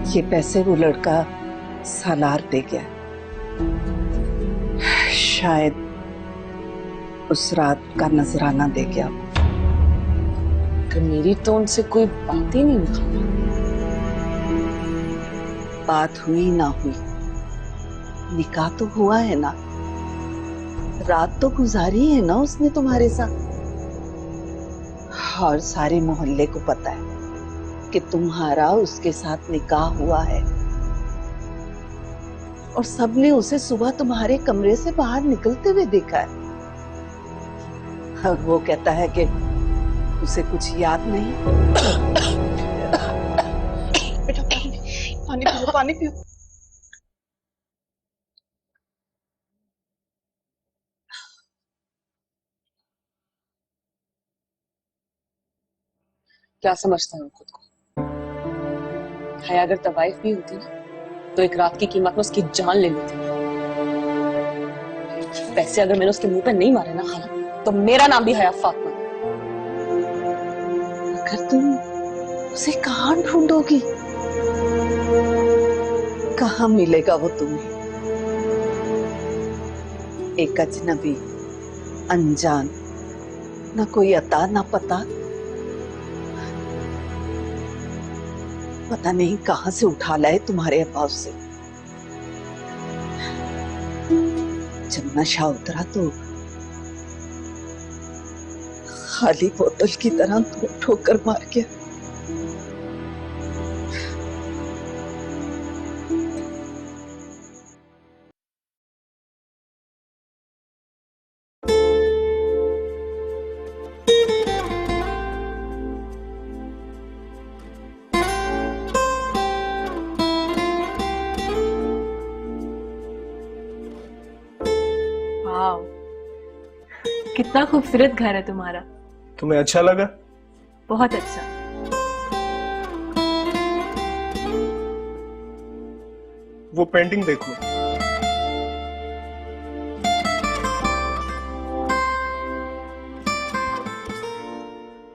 ये पैसे वो लड़का सालार दे गया, शायद उस रात का नजराना दे गया। कि मेरी तो उनसे कोई बात ही नहीं हुई। बात हुई ना हुई, निकाह तो हुआ है ना, रात तो गुजारी है ना उसने तुम्हारे साथ। और सारे मोहल्ले को पता है कि तुम्हारा उसके साथ निकाह हुआ है, और सबने उसे सुबह तुम्हारे कमरे से बाहर निकलते हुए देखा है। और वो कहता है कि उसे कुछ याद नहीं। बेटा पानी पियो, पानी पियो। क्या समझता है खुद को? है अगर तवाइफ भी होती ना तो एक रात की कीमत में उसकी जान ले लेती। पैसे अगर मैंने उसके मुंह पे नहीं मारे ना खाला, तो मेरा नाम भी हया फातिमा। अगर तुम उसे कहाँ ढूंढोगी, कहाँ मिलेगा वो तुम्हें? एक अजनबी, अनजान, ना कोई अता ना पता, पता नहीं कहां से उठा लाए तुम्हारे अब्बा से। जब नशा उतरा तो खाली बोतल की तरह ठोकर मार गया। वाह, कितना खूबसूरत घर है तुम्हारा। तुम्हें अच्छा लगा? बहुत अच्छा। वो पेंटिंग देखो।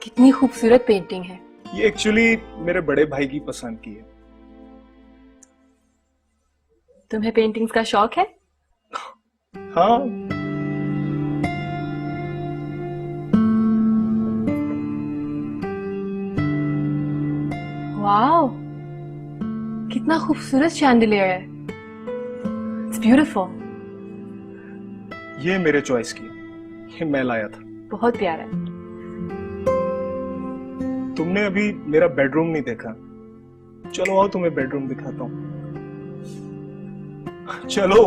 कितनी खूबसूरत पेंटिंग है। ये एक्चुअली मेरे बड़े भाई की पसंद की है। तुम्हें पेंटिंग्स का शौक है? हाँ। वाओ, कितना खूबसूरत शैंडिलियर है। It's beautiful. ये मेरे चॉइस की, ये मैं लाया था। बहुत प्यारा है। तुमने अभी मेरा बेडरूम नहीं देखा। चलो आओ, तुम्हें बेडरूम दिखाता हूँ। चलो।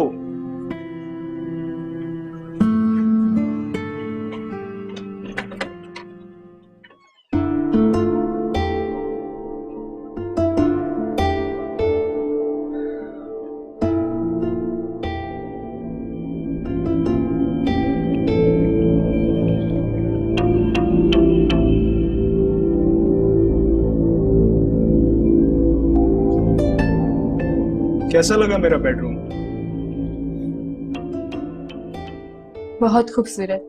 कैसा लगा मेरा बेडरूम? बहुत खूबसूरत।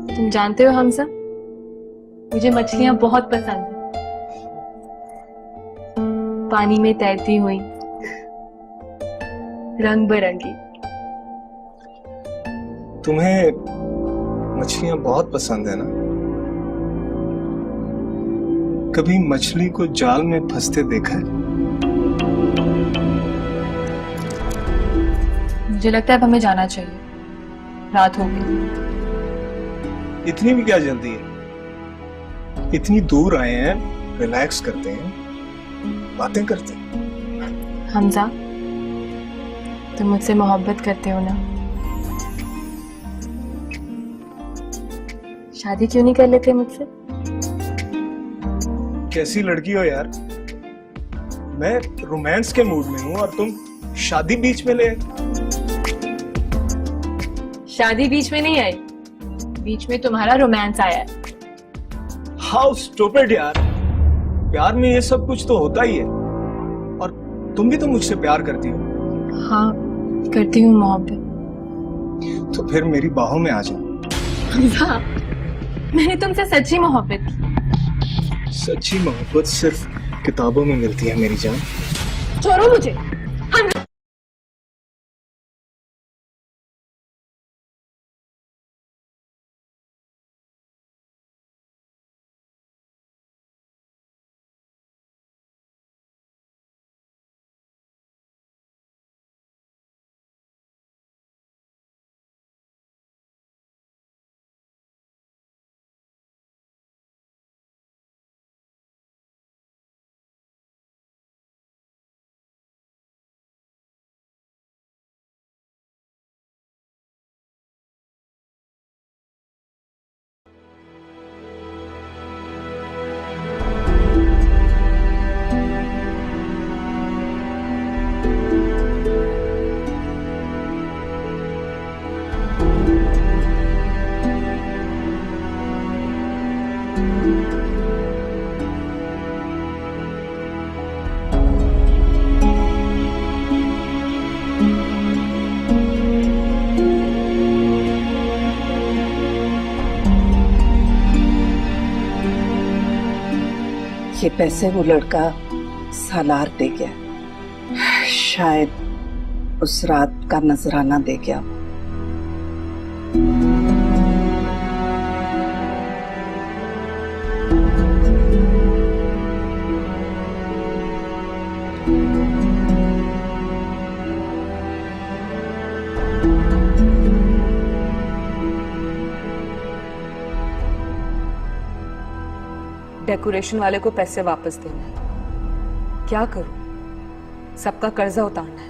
तुम जानते हो हमजा, मुझे मछलियां बहुत पसंद है। पानी में तैरती हुई, रंग बिरंगी। तुम्हें मछलियां बहुत पसंद है ना? कभी मछली को जाल में फंसते देखा है? मुझे लगता है अब हमें जाना चाहिए, रात हो गई। इतनी भी क्या जल्दी है? इतनी दूर आए हैं, रिलैक्स करते हैं, बातें करते हैं। हमजा, तुम मुझसे मोहब्बत करते हो ना? शादी क्यों नहीं कर लेते मुझसे? कैसी लड़की हो यार, मैं रोमांस के मूड में हूँ और तुम शादी बीच में ले। शादी बीच में नहीं आई, बीच में तुम्हारा रोमांस आया है। हाउ स्टूपिड यार, प्यार में ये सब कुछ तो होता ही है। और तुम भी तो मुझसे प्यार करती हो। हाँ करती हूँ मोहब्बत। तो फिर मेरी बाहों में आ जाओ। हाँ, मैंने तुमसे सच्ची मोहब्बत की। सच्ची मोहब्बत सिर्फ किताबों में मिलती है मेरी जान। छोड़ो मुझे। ये पैसे वो लड़का सालार दे गया, शायद उस रात का नजराना दे गया। डेकोरेशन वाले को पैसे वापस देना है। क्या करूं? सबका कर्जा उतारना है।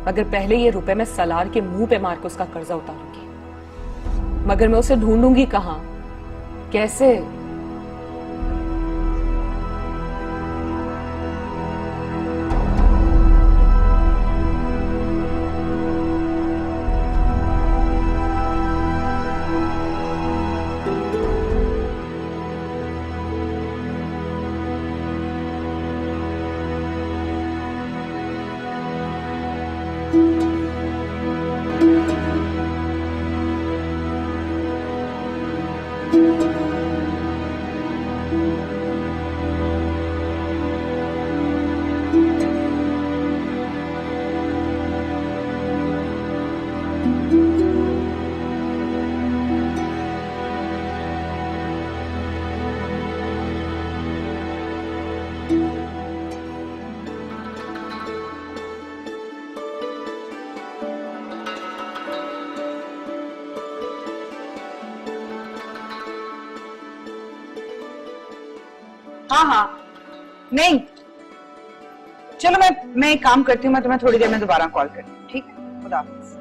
मगर पहले ये रुपए मैं सलार के मुंह पे मार के उसका कर्जा उतारूंगी। मगर मैं उसे ढूंढूंगी कहां? कैसे? हाँ हाँ, नहीं चलो मैं एक काम करती हूँ, मैं तुम्हें थोड़ी देर में दोबारा कॉल करती हूँ, ठीक है? खुदा हाफिज।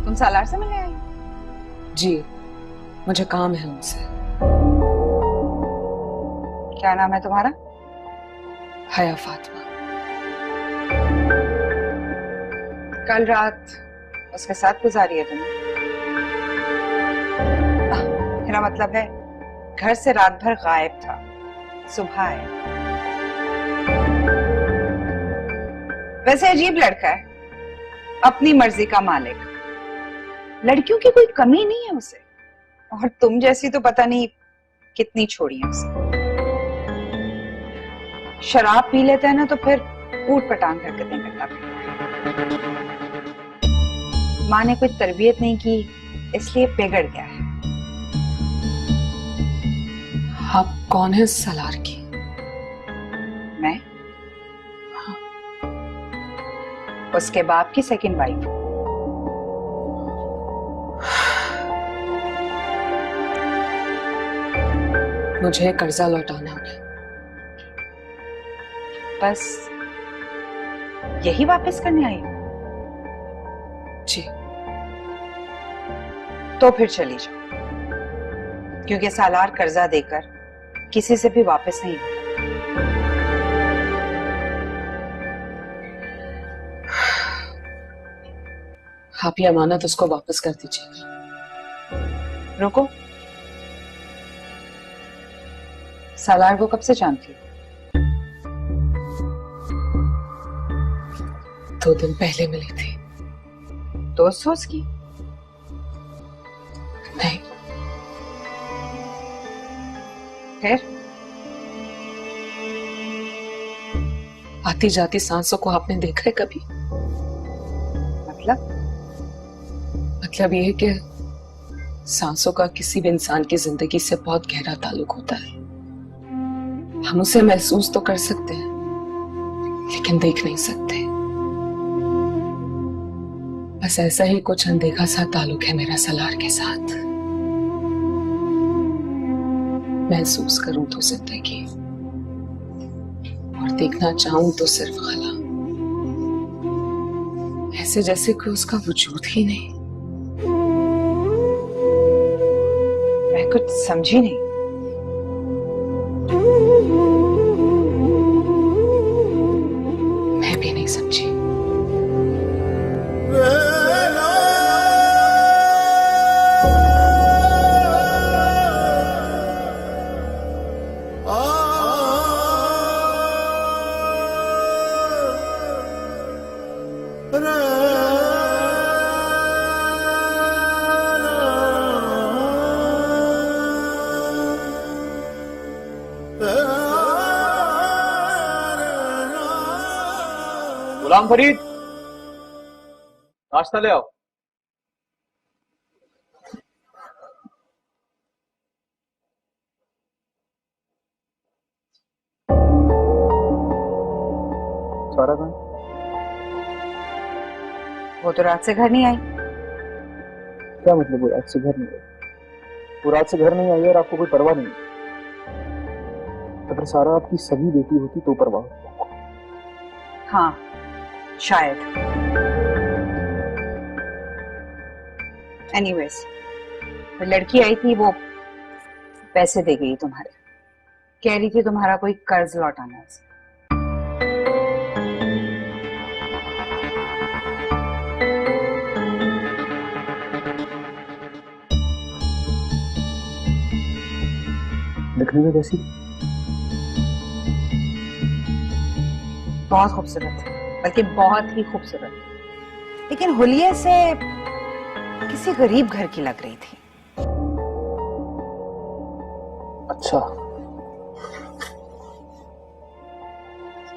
तुम सालार से मिलने आई? जी, मुझे काम है उनसे। क्या नाम है तुम्हारा? हया फातिमा। कल रात उसके साथ गुजारी है तुमने? मेरा मतलब है घर से रात भर गायब था, सुबह आया। वैसे अजीब लड़का है, अपनी मर्जी का मालिक। लड़कियों की कोई कमी नहीं है उसे, और तुम जैसी तो पता नहीं कितनी छोड़ी है उसे। शराब पी लेता है ना तो फिर ऊट पटांग हरकतें करता है। माँ ने कोई तरबियत नहीं की, इसलिए बिगड़ गया है। आप कौन है सलार की? मैं? हाँ। उसके बाप की सेकंड वाइफ। मुझे कर्जा लौटाना है। बस यही वापस करने आई हो? जी। तो फिर चली जाओ, क्योंकि सालार कर्जा देकर किसी से भी वापस नहीं होता। आप ये अमानत उसको वापस कर दीजिएगा। रुको, सालार को कब से जानती हो? 2 दिन पहले मिली थी। दोस्त हो उसकी? नहीं। फिर? आती जाती सांसों को आपने देखा है कभी? मतलब ये है कि सांसों का किसी भी इंसान की जिंदगी से बहुत गहरा ताल्लुक होता है। हम उसे महसूस तो कर सकते हैं लेकिन देख नहीं सकते। बस ऐसा ही कुछ अनदेखा सा ताल्लुक है मेरा सलार के साथ। महसूस करूं तो जिंदगी और देखना चाहूं तो सिर्फ खला। ऐसे जैसे कि उसका वजूद ही नहीं। मैं कुछ समझी नहीं। मैं भी नहीं समझी। गुलाम फरीद, नाश्ता ले आओ। सारा कहाँ? वो तो रात से घर नहीं आई। क्या मतलब वो रात से घर नहीं आई? वो रात से घर नहीं आई और आपको कोई परवाह नहीं? अगर सारा आपकी सगी बेटी होती तो परवाह होती। हाँ शायद। एनीवेज, वो लड़की आई थी, वो पैसे दे गई तुम्हारे। कह रही थी तुम्हारा कोई कर्ज लौटाना है उसे। दिखने में कैसी? बहुत खूबसूरत है, बल्कि बहुत ही खूबसूरत, लेकिन हुलिये से किसी गरीब घर की लग रही थी। अच्छा,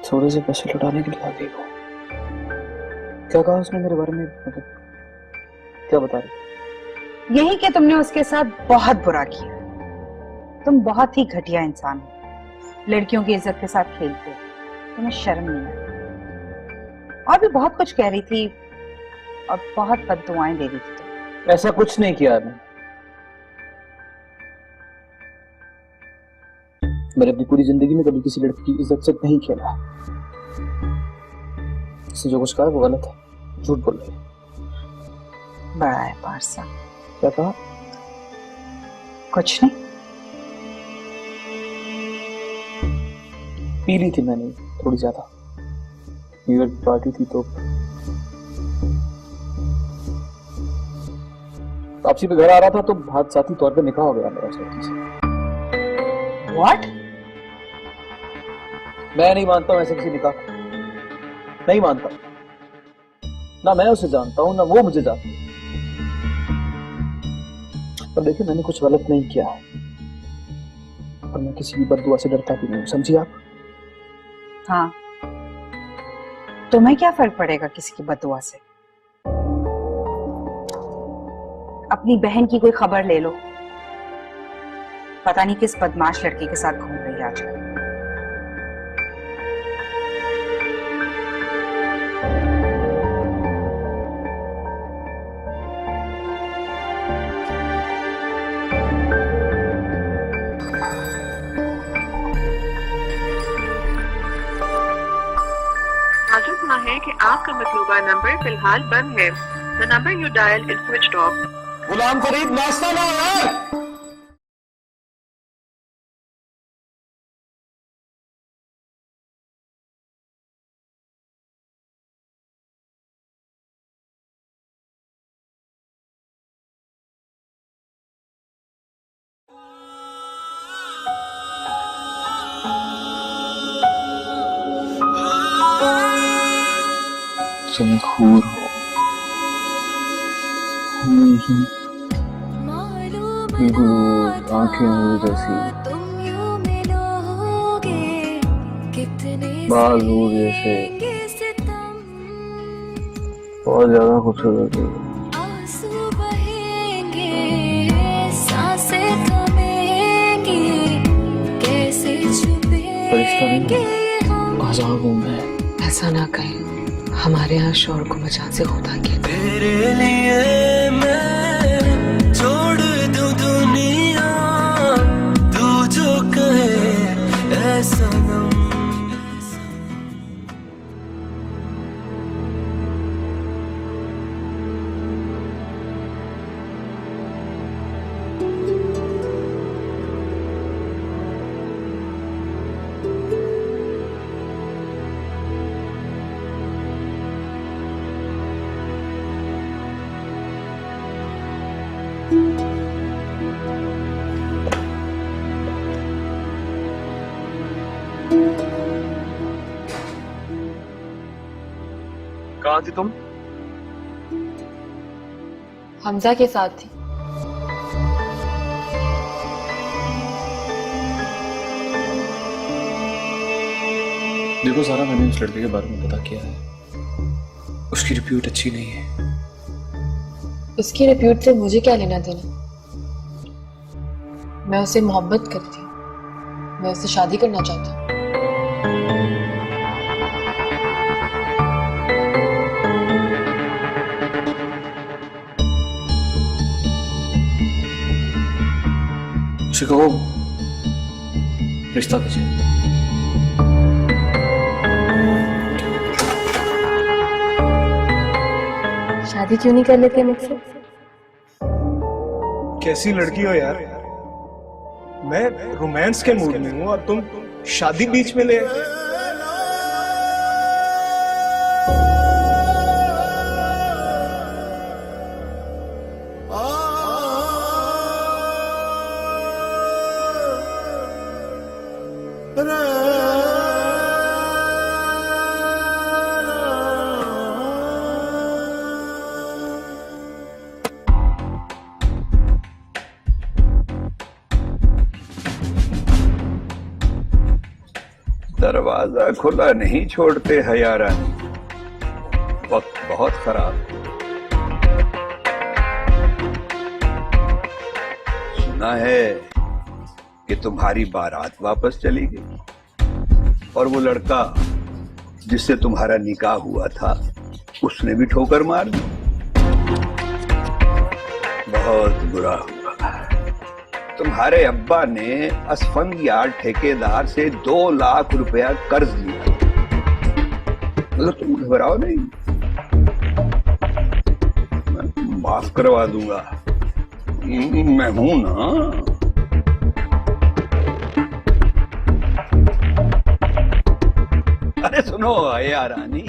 थोड़े से पैसे लौटाने के लिए आ गई वो। क्या कहा उसने मेरे बारे में? मतलब क्या बता रही? यही कि तुमने उसके साथ बहुत बुरा किया। तुम बहुत ही घटिया इंसान हो, लड़कियों की इज्जत के साथ खेलते हो, तुम्हें शर्म नहीं आई। और भी बहुत कुछ कह रही थी और बहुत बददुआएं दे रही थी तुम। ऐसा कुछ नहीं किया मैंने अपनी पूरी जिंदगी में कभी किसी लड़की की इज्जत से नहीं खेला। इसने जो कुछ कहा वो गलत है, झूठ बोल रही है। बड़ा है पारसा। क्या कहा? कुछ नहीं। पी ली थी मैंने थोड़ी ज्यादा। न्यू ईयर की पार्टी थी तो वापसी पे घर आ रहा था तो हादसाती तौर पे निकाह हो गया मेरा उस लड़की से। What? मैं नहीं मानता हूं ऐसे किसी निकाह को। नहीं मानता। ना मैं उसे जानता हूं ना वो मुझे जानती है। पर देखिए, मैंने कुछ गलत नहीं किया है और मैं किसी भी बददुआ से डरता भी नहीं। समझिए आप? हाँ, तुम्हें क्या फर्क पड़ेगा किसी की बददुआ से? अपनी बहन की कोई खबर ले लो, पता नहीं किस बदमाश लड़के के साथ घूम रही है आजकल। मालूम हुआ है कि आपका मतलूबा नंबर फिलहाल बंद है। The number you dial is switched off. Ghulam Farid, नाश्ता ला यार। तुम खूर हो, आंखें नूर जैसी, बाल नूर जैसे, बहुत ज्यादा खूबसूरत है। फरिश्ता नहीं, अज़ाब हूँ मैं। ऐसा ना कहें, हमारे यहाँ शोर को मचान से खुदा के तेरे लिए मैं छोड़ दूं दुनिया, तू जो कहे ऐसा ना। कहाँ थी तुम? हमजा के साथ थी। देखो सारा, मैंने उस लड़के के बारे में पता किया है, उसकी रिप्यूट अच्छी नहीं है। उसकी रिप्यूट से मुझे क्या लेना देना? मैं उसे मोहब्बत करती हूँ, मैं उससे शादी करना चाहती हूँ। उसे कहो रिश्ता कीजिए। शादी क्यों नहीं कर लेते मुझसे? कैसी लड़की हो यार, मैं रोमांस के मूड में हूँ और तुम शादी बीच में ले आए। दरवाजा खुला नहीं छोड़ते हयारानी, वक्त बहुत खराब। सुना है कि तुम्हारी बारात वापस चली गई और वो लड़का जिससे तुम्हारा निकाह हुआ था उसने भी ठोकर मार दी। बहुत बुरा हुआ। तुम्हारे अब्बा ने असफंगियार ठेकेदार से 2 लाख रुपया कर्ज लिया। मतलब तुम घबराओ नहीं, मैं माफ करवा दूंगा, मैं हूं ना। अरे सुनो हयारानी,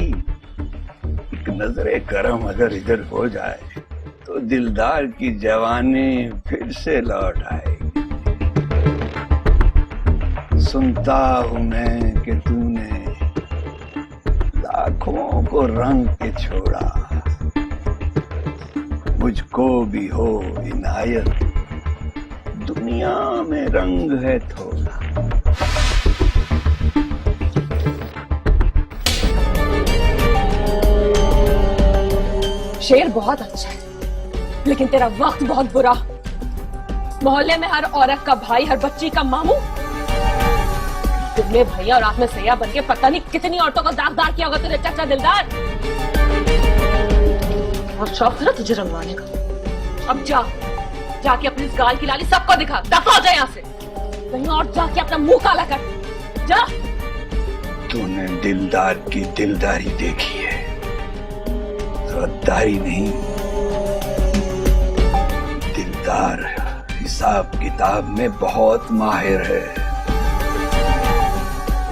एक नजरे करम अगर इधर हो जाए तो दिलदार की जवानी फिर से लौट आएगी। सुनता हूं मैं कि तूने लाखों को रंग के छोड़ा, मुझको भी हो इनायत, दुनिया में रंग है थोड़ा। शेर बहुत अच्छा है, लेकिन तेरा वक्त बहुत बुरा। मोहल्ले में हर औरत का भाई, हर बच्ची का मामू, तुमने भैया और आप में सैया बन के पता नहीं कितनी औरतों को दागदार किया होगा तेरे चाचा दिलदार। और शौक था ना तुझे रंगवाने का। अब जाके अपनी इस गाल की लाली सबको दिखा, दफा हो जाए यहाँ से, कहीं और जाके अपना मुंह काला कर जा। तूने दिलदार की दिलदारी देखी है, गद्दारी नहीं। दिलदार हिसाब किताब में बहुत माहिर है।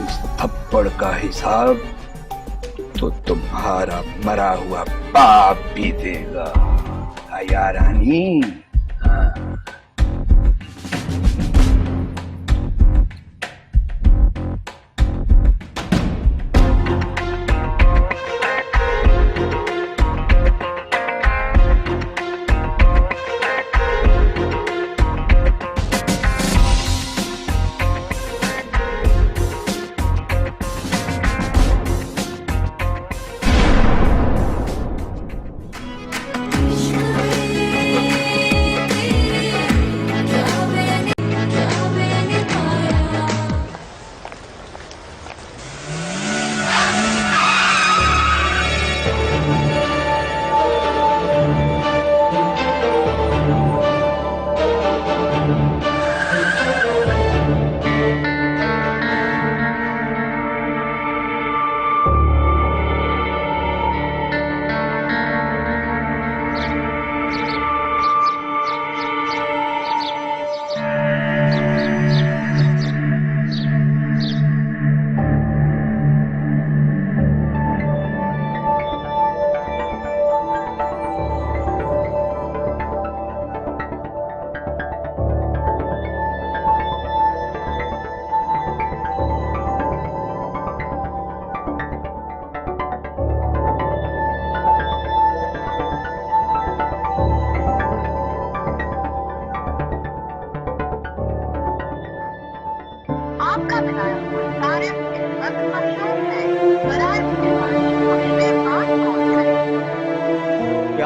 इस थप्पड़ का हिसाब तो तुम्हारा मरा हुआ बाप भी देगा हयारानी। हाँ।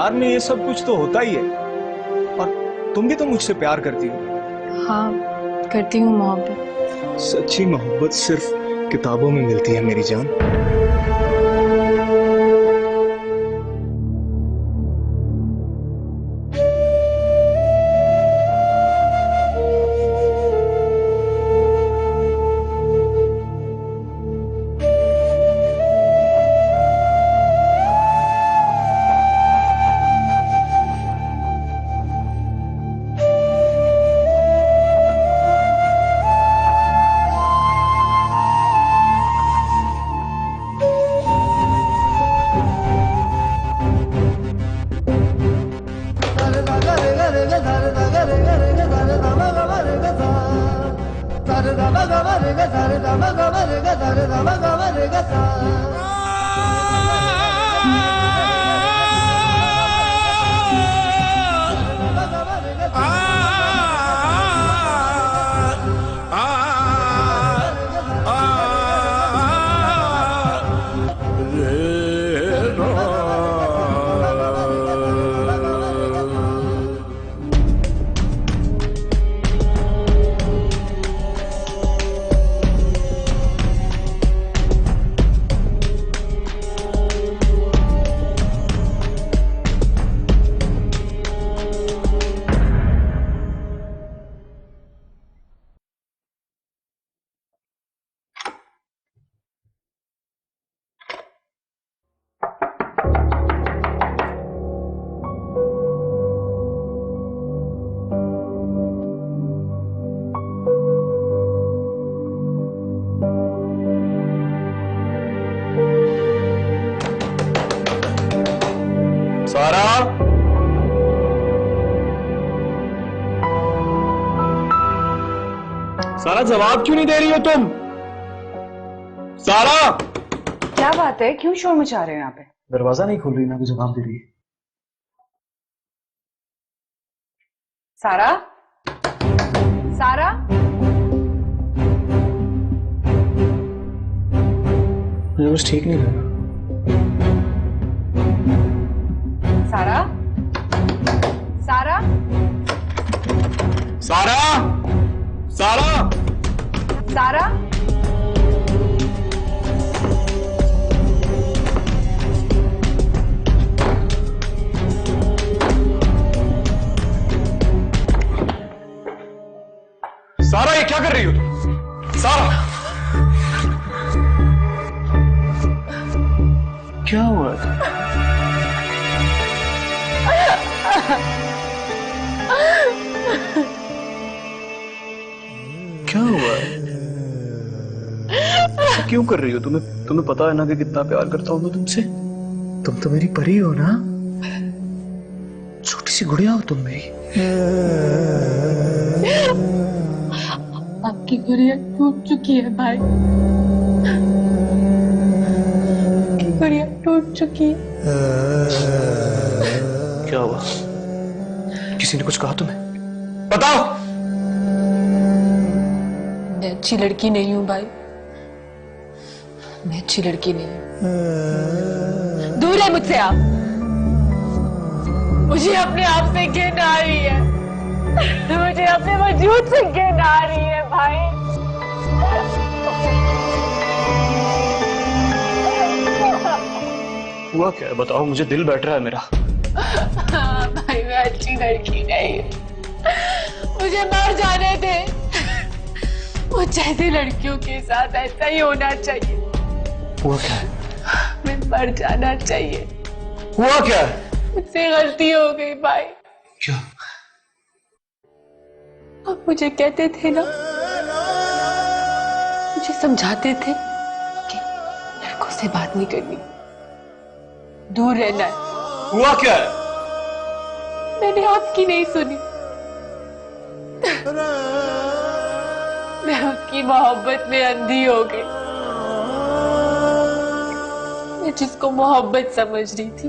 प्यार में ये सब कुछ तो होता ही है। और तुम भी तो मुझसे प्यार करती हो। हाँ करती हूँ मोहब्बत। सच्ची मोहब्बत सिर्फ किताबों में मिलती है मेरी जान। सारा जवाब क्यों नहीं दे रही हो तुम? सारा क्या बात है, क्यों शोर मचा रहे हो यहाँ पे? दरवाजा नहीं खोल रही ना, तो जवाब दे रही है। सारा, सारा, मुझे कुछ ठीक नहीं लगा। सारा, सारा, सारा, सारा, सारा, सारा ये क्या कर रही हो तुम? सारा क्या हुआ? क्या हुआ? ऐसा क्यों कर रही हो? तुम्हें पता है ना कि कितना प्यार करता हूं मैं तुमसे। तुम तो मेरी परी हो ना, छोटी सी गुड़िया हो तुम मेरी। आपकी गुड़िया टूट चुकी है भाई, आपकी गुड़िया टूट चुकी है। क्या हुआ? किसी ने कुछ कहा तुम्हें? बताओ। मैं अच्छी लड़की नहीं हूं भाई, मैं अच्छी लड़की नहीं हूं। दूर है मुझसे आप, मुझे अपने आप से घिन आ रही है, मुझे अपने वजूद से घिन आ रही है भाई। हुआ क्या है बताओ, मुझे दिल बैठ रहा है मेरा। भाई मैं अच्छी लड़की नहीं, मुझे मर जाने दे। मुझ जैसी लड़कियों के साथ ऐसा ही होना चाहिए। हुआ क्या है? मैं मर जाना चाहिए। हुआ क्या है? मुझसे गलती हो गई भाई। क्या? आप मुझे कहते थे ना, मुझे समझाते थे कि लड़कों से बात नहीं करनी, दूर रहना है। हुआ क्या है? मैंने आपकी नहीं सुनी, मैं आपकी मोहब्बत में अंधी हो गई। मैं जिसको मोहब्बत समझ रही थी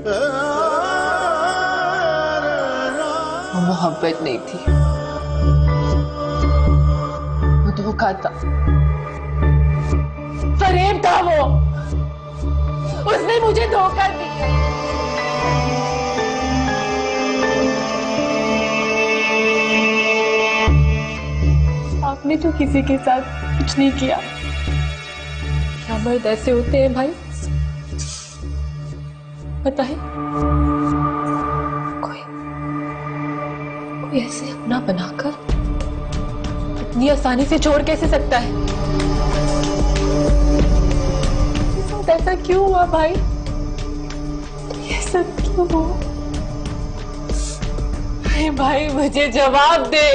वो मोहब्बत नहीं थी, वो धोखा था, फरेब था। वो उसने मुझे धोखा दिया। आपने तो किसी के साथ कुछ नहीं किया। क्या मर्द ऐसे होते हैं भाई? पता है, कोई ऐसे अपना बनाकर इतनी आसानी से छोड़ कैसे सकता है? ऐसा क्यों हुआ भाई? ये सब क्यों हुआ? भाई मुझे जवाब दे।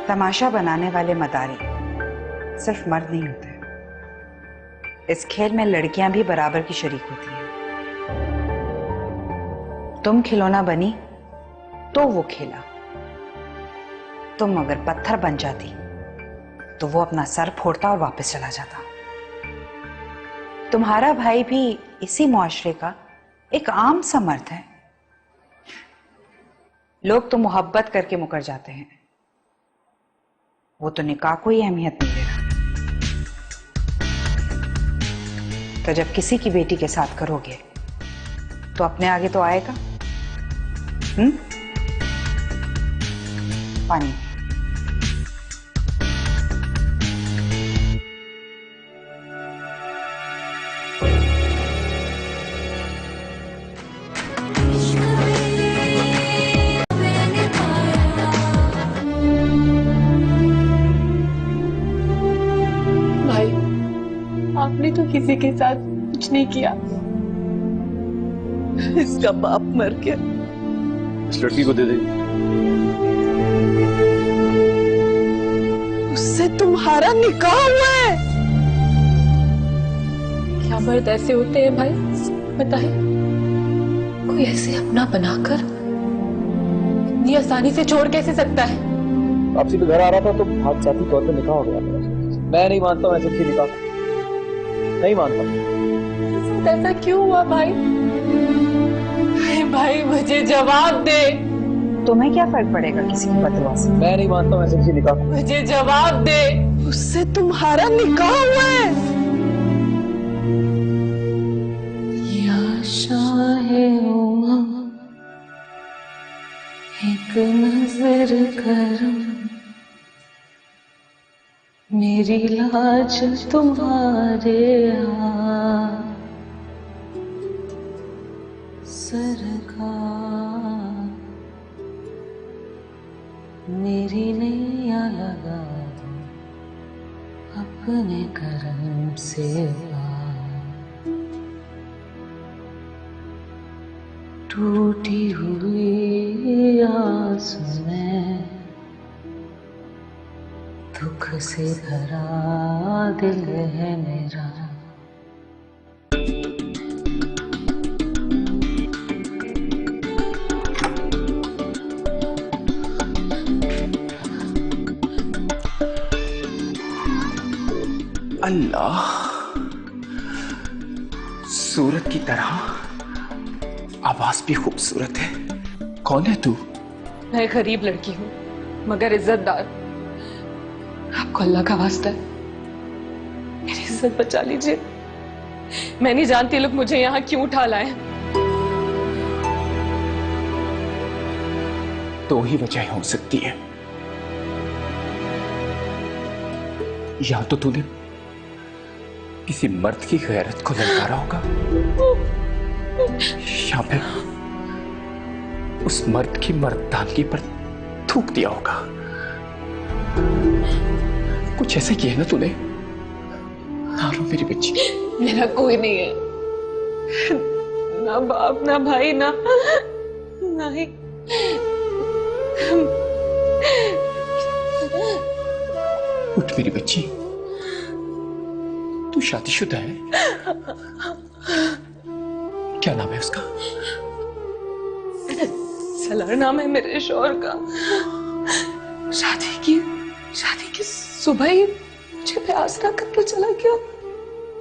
तमाशा बनाने वाले मदारी सिर्फ मर्द नहीं होते, इस खेल में लड़कियां भी बराबर की शरीक होती हैं। तुम खिलौना बनी तो वो खेला, तुम अगर पत्थर बन जाती तो वो अपना सर फोड़ता और वापस चला जाता। तुम्हारा भाई भी इसी मुआशरे का एक आम सा मर्द है। लोग तो मोहब्बत करके मुकर जाते हैं, वो तो निकाह को ही अहमियत नहीं दे रहा। तो जब किसी की बेटी के साथ करोगे तो अपने आगे तो आएगा। पानी। आपने तो किसी के साथ कुछ नहीं किया। इसका बाप मर गया। इस लड़की को दे दे। उससे तुम्हारा निकाह हुआ है। क्या मर्द ऐसे होते हैं भाई? पता है, कोई ऐसे अपना बनाकर इतनी आसानी से छोड़ कैसे सकता है? वापसी पे घर आ रहा था तो हादसाती तौर पे निकाह हो गया। मैं नहीं मानता हूँ ऐसे निकाह, नहीं मानता। ऐसा क्यों हुआ भाई? भाई मुझे जवाब दे। तुम्हें क्या फर्क पड़ेगा किसी की बददुआ से? मैं नहीं मानता हूँ ऐसे किसी निकाह। मुझे जवाब दे। उससे तुम्हारा निकाह हुआ है। या शाहे उमा, एक नजर करम, मेरी लाज तुम्हारे सरकार, मेरी नैया लगा दो अपने करम से टूटी हुई आस में दुख से भरा दिल है मेरा। अल्लाह, सूरत की तरह आवाज भी खूबसूरत है। कौन है तू? मैं गरीब लड़की हूँ मगर इज्जतदार। आपको अल्लाह का वास्ता है, मेरी इज्जत बचा लीजिए। मैं नहीं जानती लोग मुझे यहाँ क्यों उठा लाए। दो ही वजह हो सकती है, या तो तूने किसी मर्द की गैरत को ललकारा होगा, या फिर उस मर्द की मर्दानगी पर थूक दिया होगा। कुछ ऐसे किया ना तूने। ना रो मेरी बच्ची। मेरा कोई नहीं है, ना बाप ना भाई ना ही। उठ मेरी बच्ची, तू शादीशुदा है? क्या नाम है उसका? सलार नाम है मेरे शौहर का। शादी की सुबह ही मुझे पे आसरा करके चला गया।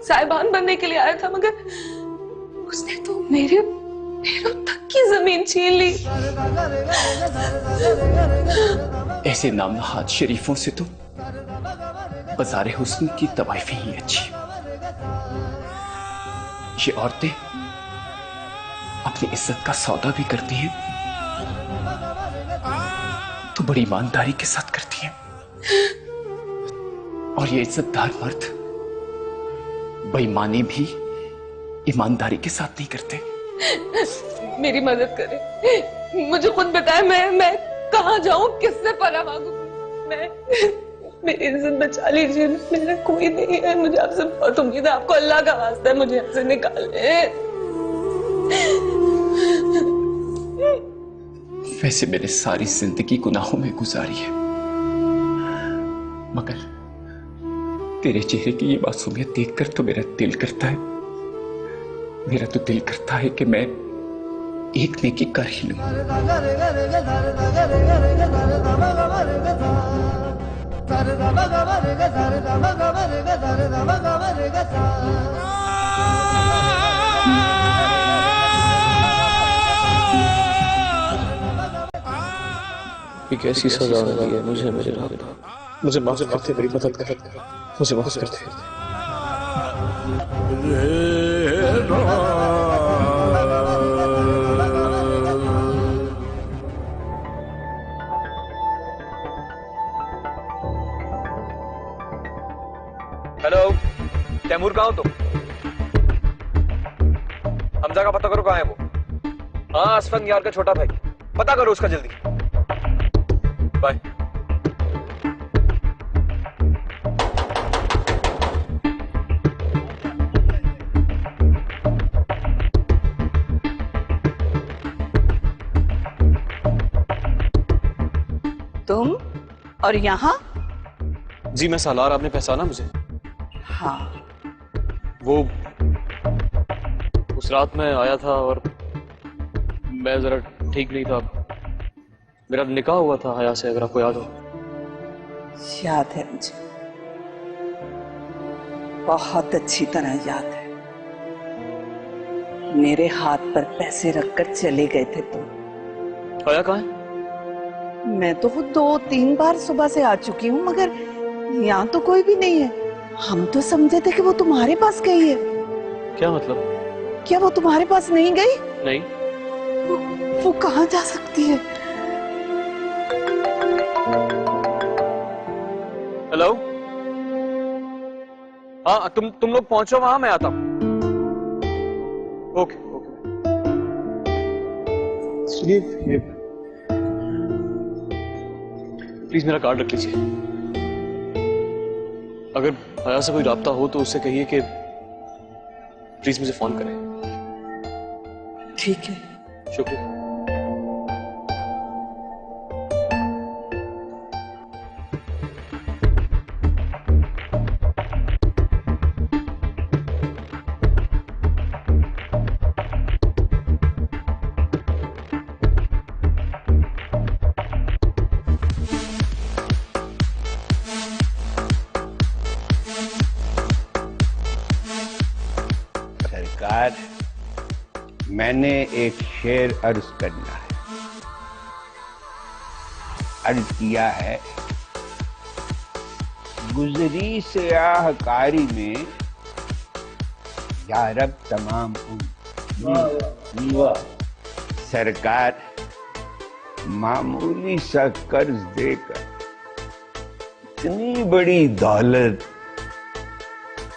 साहिबान बनने के लिए आया था, मगर उसने तो मेरे पैरों तक की जमीन छीन ली। ऐसे नामनहाद शरीफों से तो बाज़ारे हुस्न की तवाइफें ही अच्छी। ये औरतें अपनी इज्जत का सौदा भी करती हैं तो बड़ी ईमानदारी के साथ करती हैं, और ये इज्जतदार मर्द बेईमानी भी ईमानदारी के साथ नहीं करते। मेरी मदद करे, मुझे खुद बताए मैं कहाँ जाऊं, किससे पनाह मांगू? मेरी इज्जत बचा लीजिए, मेरा कोई नहीं है, मुझे आपसे बहुत उम्मीद है, आपको अल्लाह का वास्ता है, मुझे यहाँ से निकाले। वैसे मैंने सारी जिंदगी गुनाहों में गुजारी है, मगर तेरे चेहरे की ये मासूमियत देखकर तो मेरा दिल करता है कि मैं एक नेकी कर ही लूं। ये कैसी सजा मिली है मुझे मेरे रब। मुझे माफ करते, मेरी मदद कर, मुझे माफ करते। हेलो, तैमूर कहाँ हो तुम? हमजा का पता करो कहाँ है वो। हाँ, असफंग यार का छोटा भाई, पता करो उसका जल्दी। बाय। तुम और यहाँ? जी मैं सालार, आपने पहचाना मुझे? हाँ। वो उस रात में आया था और मैं जरा ठीक नहीं था। मेरा निकाह हुआ था हया से, अगर आपको याद हो। याद है मुझे, बहुत अच्छी तरह याद है। मेरे हाथ पर पैसे रखकर चले गए थे तुम। हया कहाँ है? मैं तो 2-3 बार सुबह से आ चुकी हूँ, मगर यहाँ तो कोई भी नहीं है। हम तो समझे थे कि वो तुम्हारे पास गई है। क्या मतलब? क्या वो तुम्हारे पास नहीं गई? नहीं। वो कहाँ जा सकती है? हेलो, हाँ तुम लोग पहुंचो वहां, मैं आता हूं। Okay okay. सुनिए, प्लीज मेरा कार्ड रख लीजिए। अगर हया से कोई राब्ता हो तो उससे कहिए कि प्लीज मुझे फोन करें। ठीक है, शुक्रिया। सरकार, मैंने एक शेर अर्ज करना है। अर्ज किया है, गुजरी स्याहकारी में या रब तमाम सरकार, मामूली सा कर्ज देकर इतनी बड़ी दौलत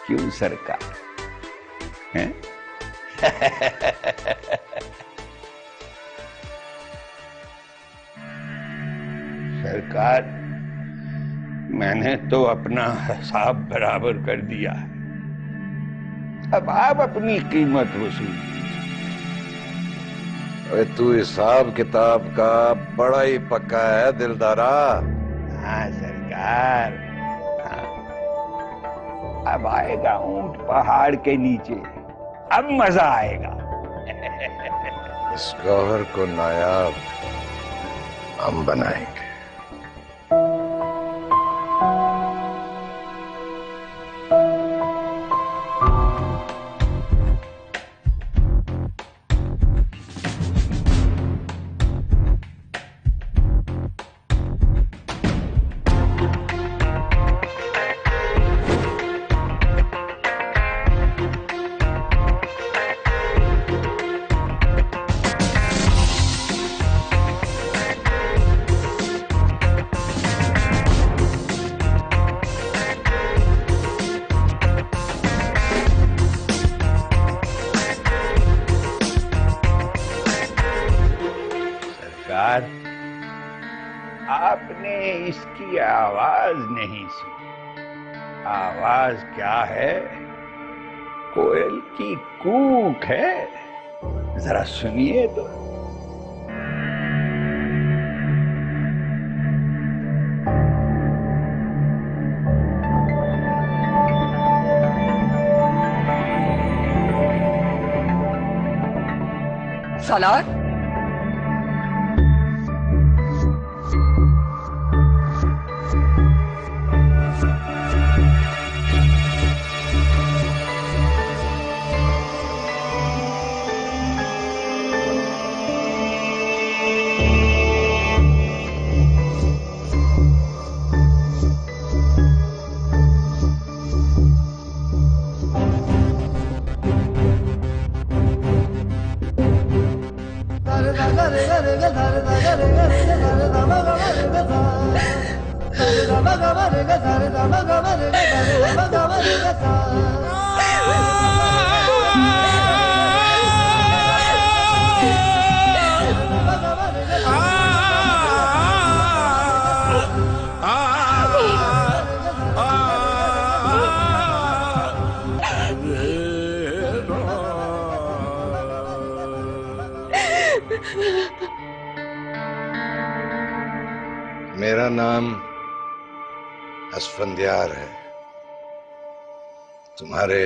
क्यों सरकार? हैं? सरकार, मैंने तो अपना हिसाब बराबर कर दिया है, अब आप अपनी कीमत वसूल। अरे तू हिसाब किताब का बड़ा ही पक्का है दिलदारा। हाँ सरकार, हाँ। अब आएगा ऊंट पहाड़ के नीचे, अब मजा आएगा। इस गौहर को नायाब हम बनाएंगे। सरकार, आपने इसकी आवाज नहीं सुनी। आवाज क्या है? कोयल की कूक है। जरा सुनिए तो। सालार, मेरा नाम असफंदियार है। तुम्हारे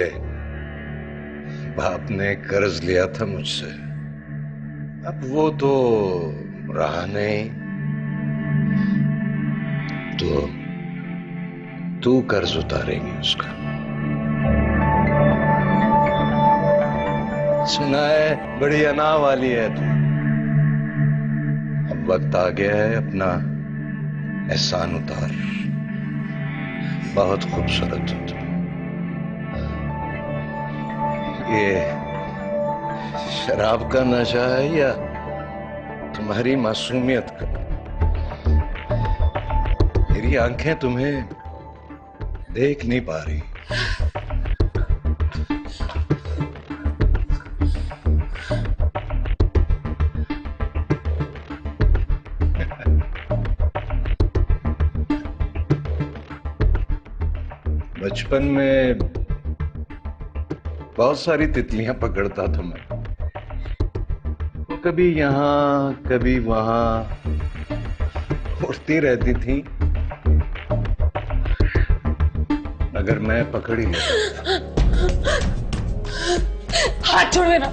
बाप ने कर्ज लिया था मुझसे, अब वो तो रहा नहीं, तो तू कर्ज उतारेंगी उसका। सुना है बड़ी अना वाली है तू। अब वक्त आ गया है अपना एहसान उतार। बहुत खूबसूरत हो तुम। ये शराब का नशा है या तुम्हारी मासूमियत का? मेरी आंखें तुम्हें देख नहीं पा रही। बचपन में बहुत सारी तितलियां पकड़ता था मैं। वो कभी यहां कभी वहां उड़ती रहती थी, मगर मैं पकड़ ही लेता। हाथ छोड़ मेरा,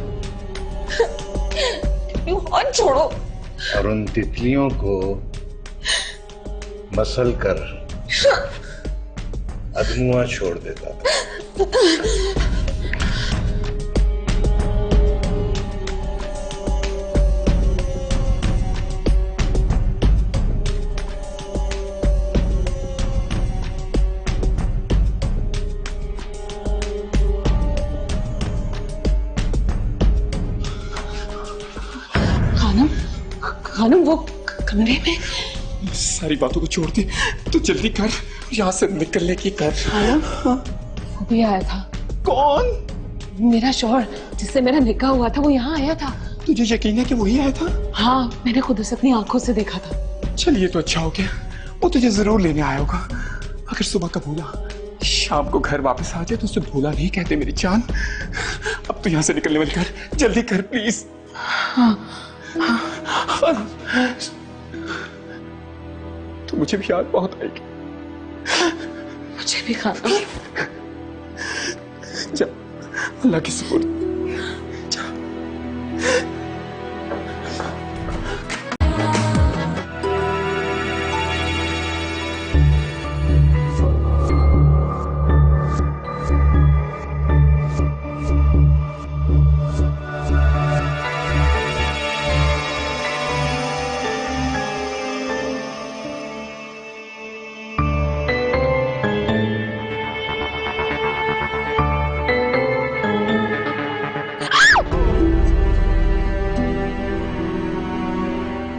हाथ छोड़ो। और उन तितलियों को मसल कर अधमुआ छोड़ देता था। खानम वो कमरे में। सारी बातों को छोड़ दे, तो जल्दी कर, यहाँ से निकलने की कर। वो भी आया था। कौन? मेरा शौहर, जिससे मेरा निकाह हुआ था, वो यहाँ आया था। तुझे यकीन है कि वही आया था? हाँ, मैंने खुद उसे अपनी आंखों से देखा था। चलिए तो अच्छा हो गया, वो तुझे जरूर लेने आया होगा। अगर सुबह का भूला शाम को घर वापस आ जाए तो उसे भूला नहीं कहते मेरी जान। अब तो यहाँ से निकलने वाली कर, जल्दी कर प्लीज। हाँ, तो मुझे भी याद बहुत आएगी। मुझे भी खाना। जा, अल्लाह की सुपुर्द।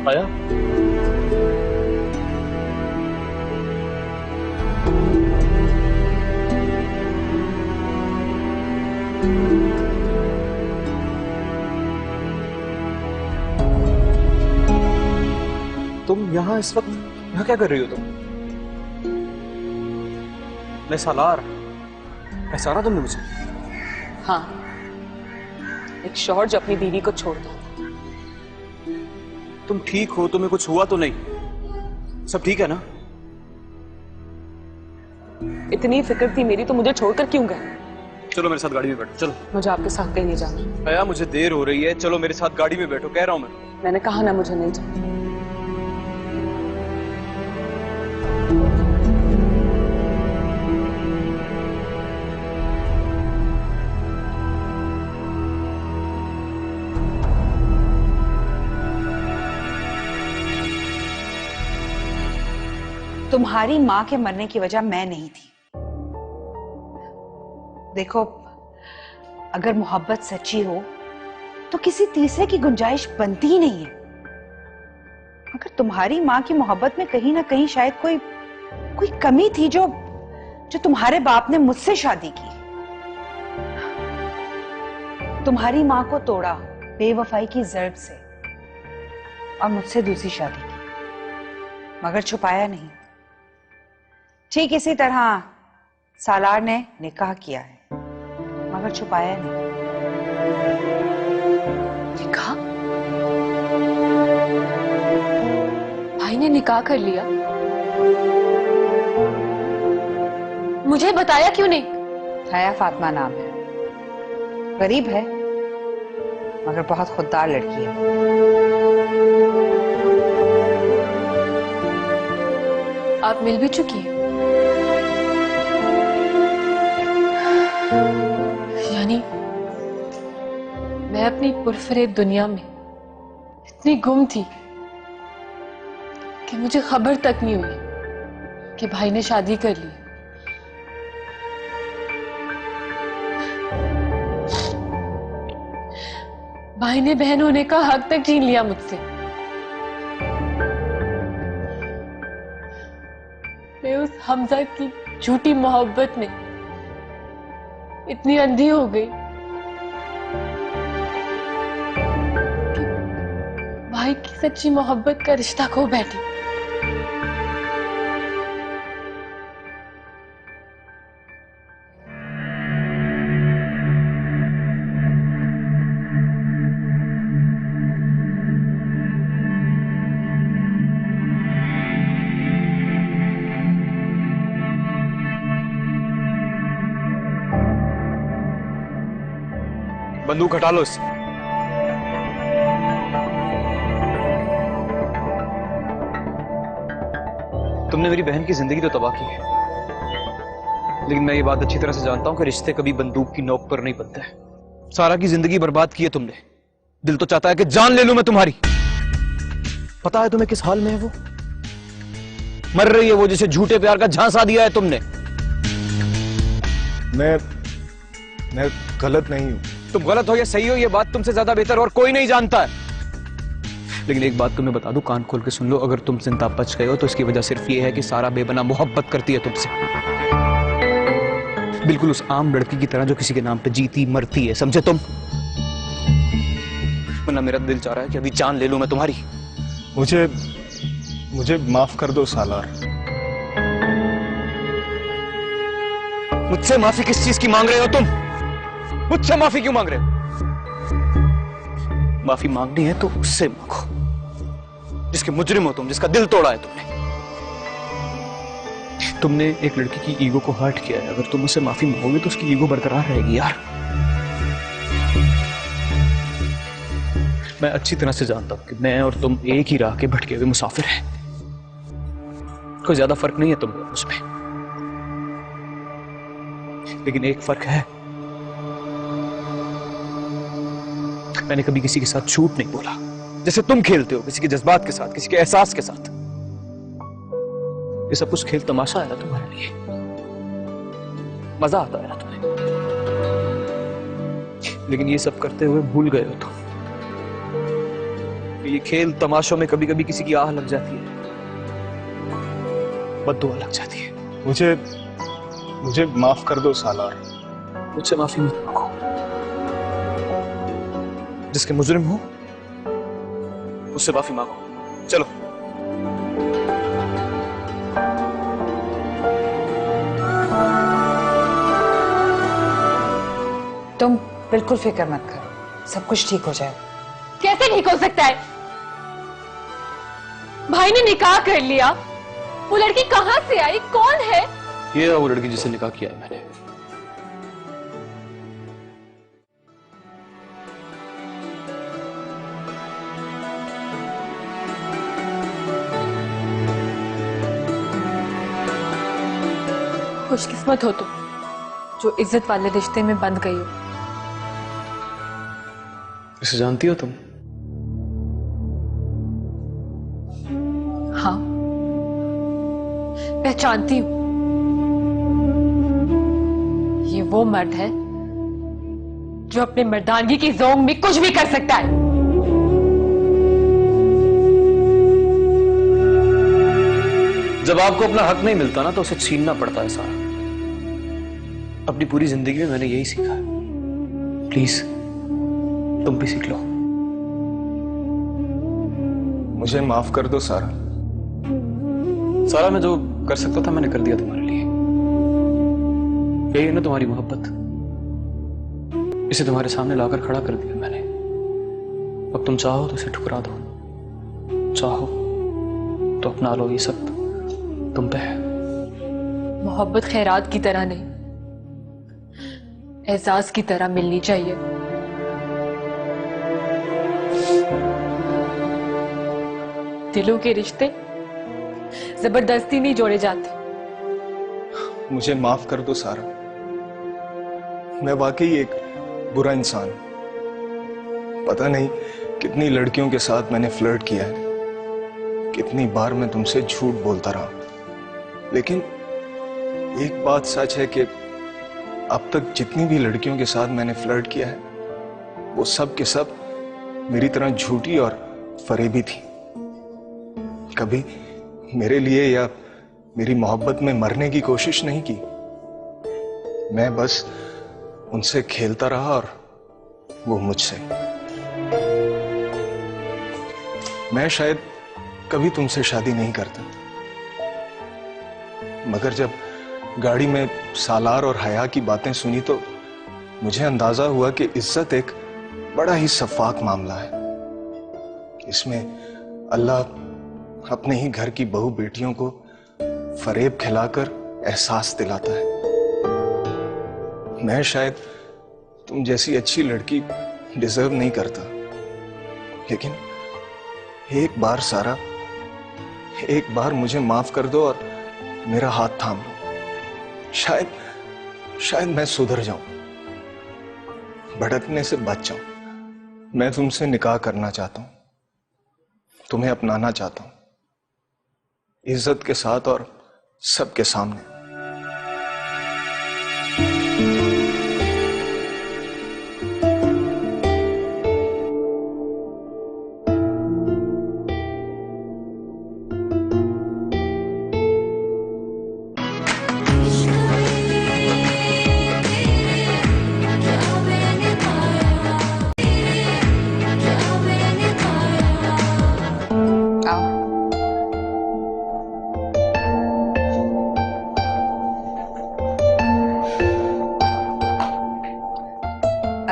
आया? तुम यहाँ इस वक्त यहाँ क्या कर रही हो तुम? मैं सालार, पहचाना तुमने मुझे? हाँ, एक शौहर जो अपनी बीवी को छोड़ दो। तुम ठीक हो? तुम्हें कुछ हुआ तो नहीं? सब ठीक है ना? इतनी फिक्र थी मेरी तो मुझे छोड़कर क्यों गए? चलो मेरे साथ गाड़ी में बैठो, चलो। मुझे आपके साथ कहीं नहीं जाना। भैया मुझे देर हो रही है, चलो मेरे साथ गाड़ी में बैठो, कह रहा हूं मैं। मैंने कहा ना मुझे नहीं जाना। तुम्हारी माँ के मरने की वजह मैं नहीं थी। देखो, अगर मोहब्बत सच्ची हो तो किसी तीसरे की गुंजाइश बनती ही नहीं है। मगर तुम्हारी माँ की मोहब्बत में कहीं ना कहीं शायद कोई कमी थी जो तुम्हारे बाप ने मुझसे शादी की। तुम्हारी माँ को तोड़ा बेवफाई की जर्ब से और मुझसे दूसरी शादी की, मगर छुपाया नहीं। ठीक इसी तरह सालार ने निकाह किया है, मगर छुपाया नहीं। निकाह? भाई ने निकाह कर लिया? मुझे बताया क्यों नहीं? हया फातिमा नाम है, गरीब है मगर बहुत खुददार लड़की है। आप मिल भी चुकी हैं? यानी मैं अपनी पुरफरेब दुनिया में इतनी गुम थी कि मुझे खबर तक नहीं हुई कि भाई ने शादी कर ली। भाई ने बहन होने का हक तक छीन लिया मुझसे। मैं उस हमजा की झूठी मोहब्बत में इतनी अंधी हो गई कि भाई की सच्ची मोहब्बत का रिश्ता खो बैठी। बंदूक हटा लो इससे। तुमने मेरी बहन की जिंदगी तो तबाह की है, लेकिन मैं ये बात अच्छी तरह से जानता हूं कि रिश्ते कभी बंदूक की नोक पर नहीं बनते। सारा की जिंदगी बर्बाद की है तुमने। दिल तो चाहता है कि जान ले लूं मैं तुम्हारी। पता है तुम्हें किस हाल में है वो? मर रही है वो, जिसे झूठे प्यार का झांसा दिया है तुमने। मैं गलत नहीं हूं। तुम गलत हो या सही हो, ये बात तुमसे ज्यादा बेहतर और कोई नहीं जानता है। लेकिन एक बात तुम्हें बता दूं, कान खोल के सुन लो, अगर तुम जिंदा बच गए हो तो इसकी वजह सिर्फ ये है कि सारा बेबना मोहब्बत करती है तुमसे, बिल्कुल उस आम लड़की की तरह जो किसी के नाम पे जीती मरती है, समझे तुम? वरना मेरा दिल चाह रहा है कि अभी जान ले लूं मैं तुम्हारी। मुझे माफ कर दो सालार। मुझसे माफी किस चीज की मांग रहे हो तुम? मुझसे माफी क्यों मांग रहे हो? माफी मांगनी है तो उससे मांगो जिसके मुजरिम हो तुम, जिसका दिल तोड़ा है तुमने। तुमने एक लड़की की ईगो को हर्ट किया है। अगर तुम उससे माफी मांगोगे तो उसकी ईगो बरकरार रहेगी यार। मैं अच्छी तरह से जानता हूं कि मैं और तुम एक ही राह के भटके हुए मुसाफिर हैं। कोई ज्यादा फर्क नहीं है तुम में उसमें, लेकिन एक फर्क है, मैंने कभी किसी के साथ झूठ नहीं बोला जैसे तुम खेलते हो, किसी के जज्बात के साथ, किसी के एहसास के साथ। ये सब कुछ खेल तमाशा है ना तुम्हारे लिए, मजा आता है ना तुम्हें, लेकिन ये सब करते हुए भूल गए हो तुम। ये खेल तमाशों में कभी कभी किसी की आह लग जाती है, बद्दुआ लग जाती है। मुझे माफ कर दो सालार। मुझसे माफी मत मांगो। जिसके मुजरिम हो उससे माफी मांगो। चलो। बिल्कुल फिक्र मत करो, सब कुछ ठीक हो जाएगा। कैसे ठीक हो सकता है? भाई ने निकाह कर लिया, वो लड़की कहां से आई, कौन है? ये है वो लड़की जिसे निकाह किया है मैंने। खुशकिस्मत हो तुम जो इज्जत वाले रिश्ते में बंध गई हो। इसे जानती हो तुम? हाँ, पहचानती हूं। ये वो मर्द है जो अपने मर्दानगी की जोंग में कुछ भी कर सकता है। जब आपको अपना हक नहीं मिलता ना तो उसे छीनना पड़ता है सारा। अपनी पूरी जिंदगी में मैंने यही सीखा है। प्लीज तुम भी सीख लो। मुझे माफ कर दो सारा। सारा मैं जो कर सकता था मैंने कर दिया तुम्हारे लिए। यही है ना तुम्हारी मोहब्बत। इसे तुम्हारे सामने लाकर खड़ा कर दिया मैंने। अब तुम चाहो तो इसे ठुकरा दो, चाहो तो अपना लो। ये सब तुम पे है। मोहब्बत खैरात की तरह नहीं, एहसास की तरह मिलनी चाहिए। दिलों के रिश्ते जबरदस्ती नहीं जोड़े जाते। मुझे माफ कर दो सारा। मैं वाकई एक बुरा इंसान हूं। पता नहीं कितनी लड़कियों के साथ मैंने फ्लर्ट किया है, कितनी बार मैं तुमसे झूठ बोलता रहा, लेकिन एक बात सच है कि अब तक जितनी भी लड़कियों के साथ मैंने फ्लर्ट किया है वो सब के सब मेरी तरह झूठी और फरेबी थी। कभी मेरे लिए या मेरी मोहब्बत में मरने की कोशिश नहीं की। मैं बस उनसे खेलता रहा और वो मुझसे। मैं शायद कभी तुमसे शादी नहीं करता, मगर जब गाड़ी में सालार और हया की बातें सुनी तो मुझे अंदाजा हुआ कि इज्जत एक बड़ा ही शफाक मामला है। इसमें अल्लाह अपने ही घर की बहू बेटियों को फरेब खिलाकर एहसास दिलाता है। मैं शायद तुम जैसी अच्छी लड़की डिजर्व नहीं करता, लेकिन एक बार सारा, एक बार मुझे माफ कर दो और मेरा हाथ थाम लो। शायद मैं सुधर जाऊं, भटकने से बच जाऊं। मैं तुमसे निकाह करना चाहता हूं, तुम्हें अपनाना चाहता हूं, इज्जत के साथ और सबके सामने।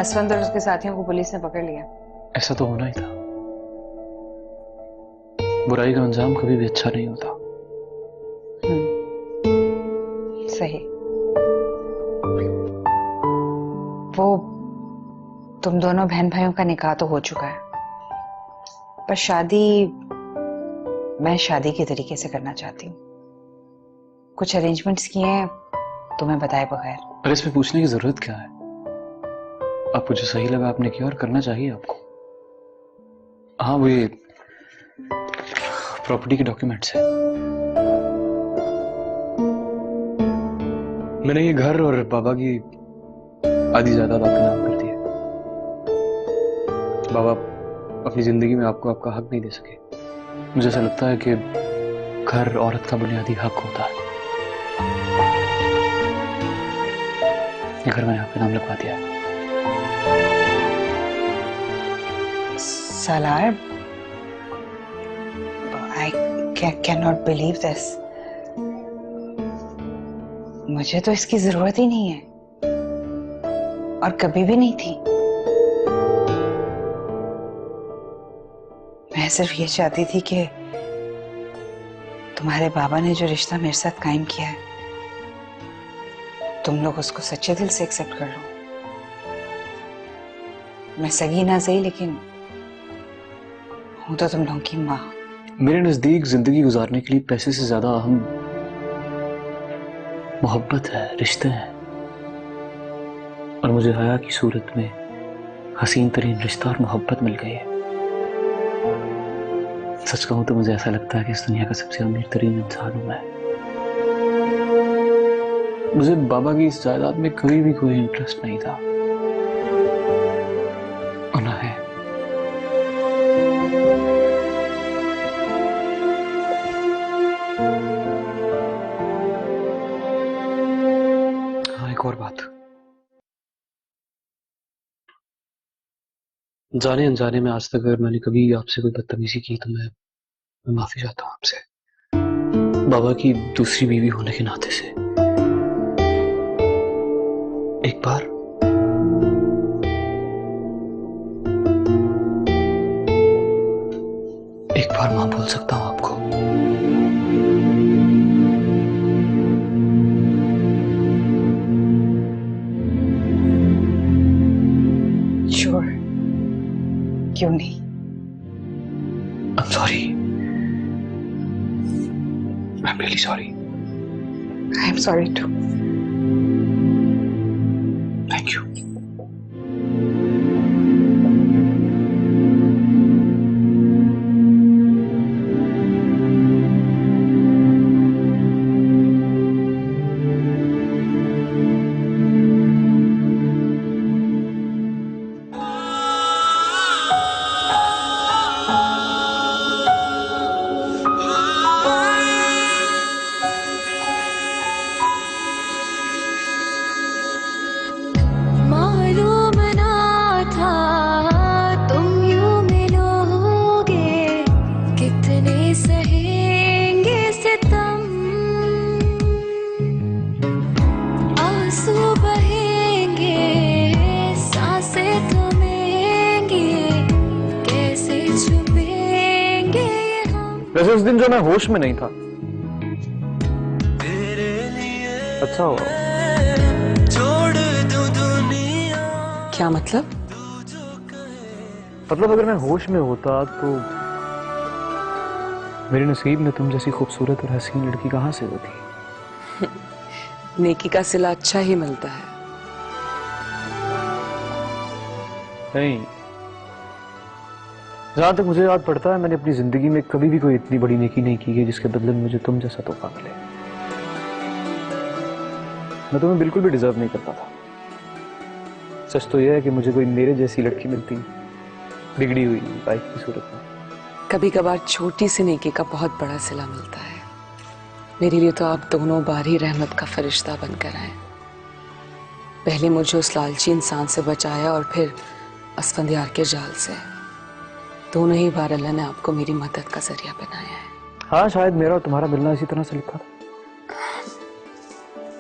असवंत और उसके साथियों को पुलिस ने पकड़ लिया। ऐसा तो होना ही था। बुराई का अंजाम कभी भी अच्छा नहीं होता। सही। वो तुम दोनों बहन भाइयों का निकाह तो हो चुका है, पर शादी मैं शादी के तरीके से करना चाहती हूँ। कुछ अरेंजमेंट्स किए हैं तुम्हें बताए बगैर। अरे इसमें पूछने की जरूरत क्या है? आपको जो सही लगा आपने किया और करना चाहिए आपको। हाँ, वो ये प्रॉपर्टी के डॉक्यूमेंट्स है। मैंने ये घर और बाबा की आधी जायदाद आपके नाम कर दी है। बाबा अपनी जिंदगी में आपको आपका हक नहीं दे सके। मुझे ऐसा लगता है कि घर औरत का बुनियादी हक होता है। ये घर मैंने आपके नाम लिखवा दिया है। सालार, I cannot believe this. मुझे तो इसकी जरूरत ही नहीं है और कभी भी नहीं थी। सिर्फ ये चाहती थी कि तुम्हारे बाबा ने जो रिश्ता मेरे साथ कायम किया है तुम लोग उसको सच्चे दिल से एक्सेप्ट कर लो। मैं सगी ना सही लेकिन हूं तो तुम लोगों की माँ। मेरे नजदीक जिंदगी गुजारने के लिए पैसे से ज्यादा अहम मोहब्बत है, रिश्ते हैं। और मुझे हया की सूरत में हसीन तरीन रिश्ता और मोहब्बत मिल गई है। सच कहूं तो मुझे ऐसा लगता है कि इस दुनिया का सबसे अमीर तरीन इंसान हूं मैं। मुझे बाबा की इस जायदाद में कभी भी कोई इंटरेस्ट नहीं था और ना है। हाँ, एक और बात, जाने अनजाने में आज तक अगर मैंने कभी आपसे कोई बदतमीजी की तो मैं माफी चाहता हूं आपसे, बाबा की दूसरी बीवी होने के नाते से। एक बार मां बोल सकता हूं आपको? श्योर, क्यों नहीं? I'm sorry. I'm really sorry. I'm sorry too. Thank you. मालूम ना था तुम यूं मिलोगे, कितने सहेंगे सितम, आंसू बहेंगे, सांसें थमेंगी, कैसे छुपेंगे हम। वैसे उस दिन जो मैं होश में नहीं था, अच्छा हुआ। क्या मतलब? मतलब अगर मैं होश में होता तो मेरे नसीब में तुम जैसी खूबसूरत और हसीन लड़की कहां से होती? नेकी का सिला अच्छा ही मिलता है। नहीं, जहां तक मुझे याद पड़ता है मैंने अपनी जिंदगी में कभी भी कोई इतनी बड़ी नेकी नहीं की है जिसके बदले में मुझे तुम जैसा तोहफा मिले। मैं तुम्हें बिल्कुल भी डिजर्व नहीं करता था। सच तो यह है कि मुझे कोई मेरे जैसी लड़की मिलती बिगड़ी हुई वाइफ की सूरत में। कभी कभार छोटी सी नेकी का बहुत बड़ा सिला मिलता है। मेरे लिए तो आप दोनों बारी रहमत का फरिश्ता बनकर आए। पहले मुझे उस लालची इंसान से बचाया और फिर असफंदियार के जाल से। दोनों ही बार अल्लाह ने आपको मेरी मदद का जरिया बनाया है। हाँ, शायद मेरा और तुम्हारा मिलना इसी तरह से लिखा था।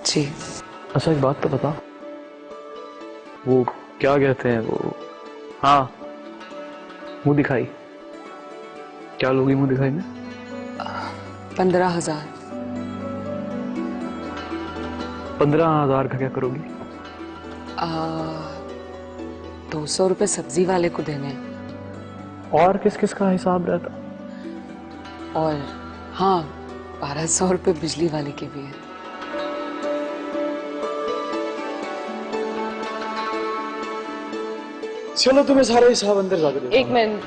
जी। अच्छा, एक बात तो बता, वो क्या कहते हैं वो, हाँ, मुंह दिखाई। क्या लोगी मुंह दिखाई में? 15,000। 15,000 का क्या करोगी? 200 रुपए सब्जी वाले को देने। और किस किस का हिसाब रहता? और हाँ, 1200 रुपए बिजली वाले के भी है। चलो तुम्हें सारे हिसाब अंदर जाकर एक मिनट,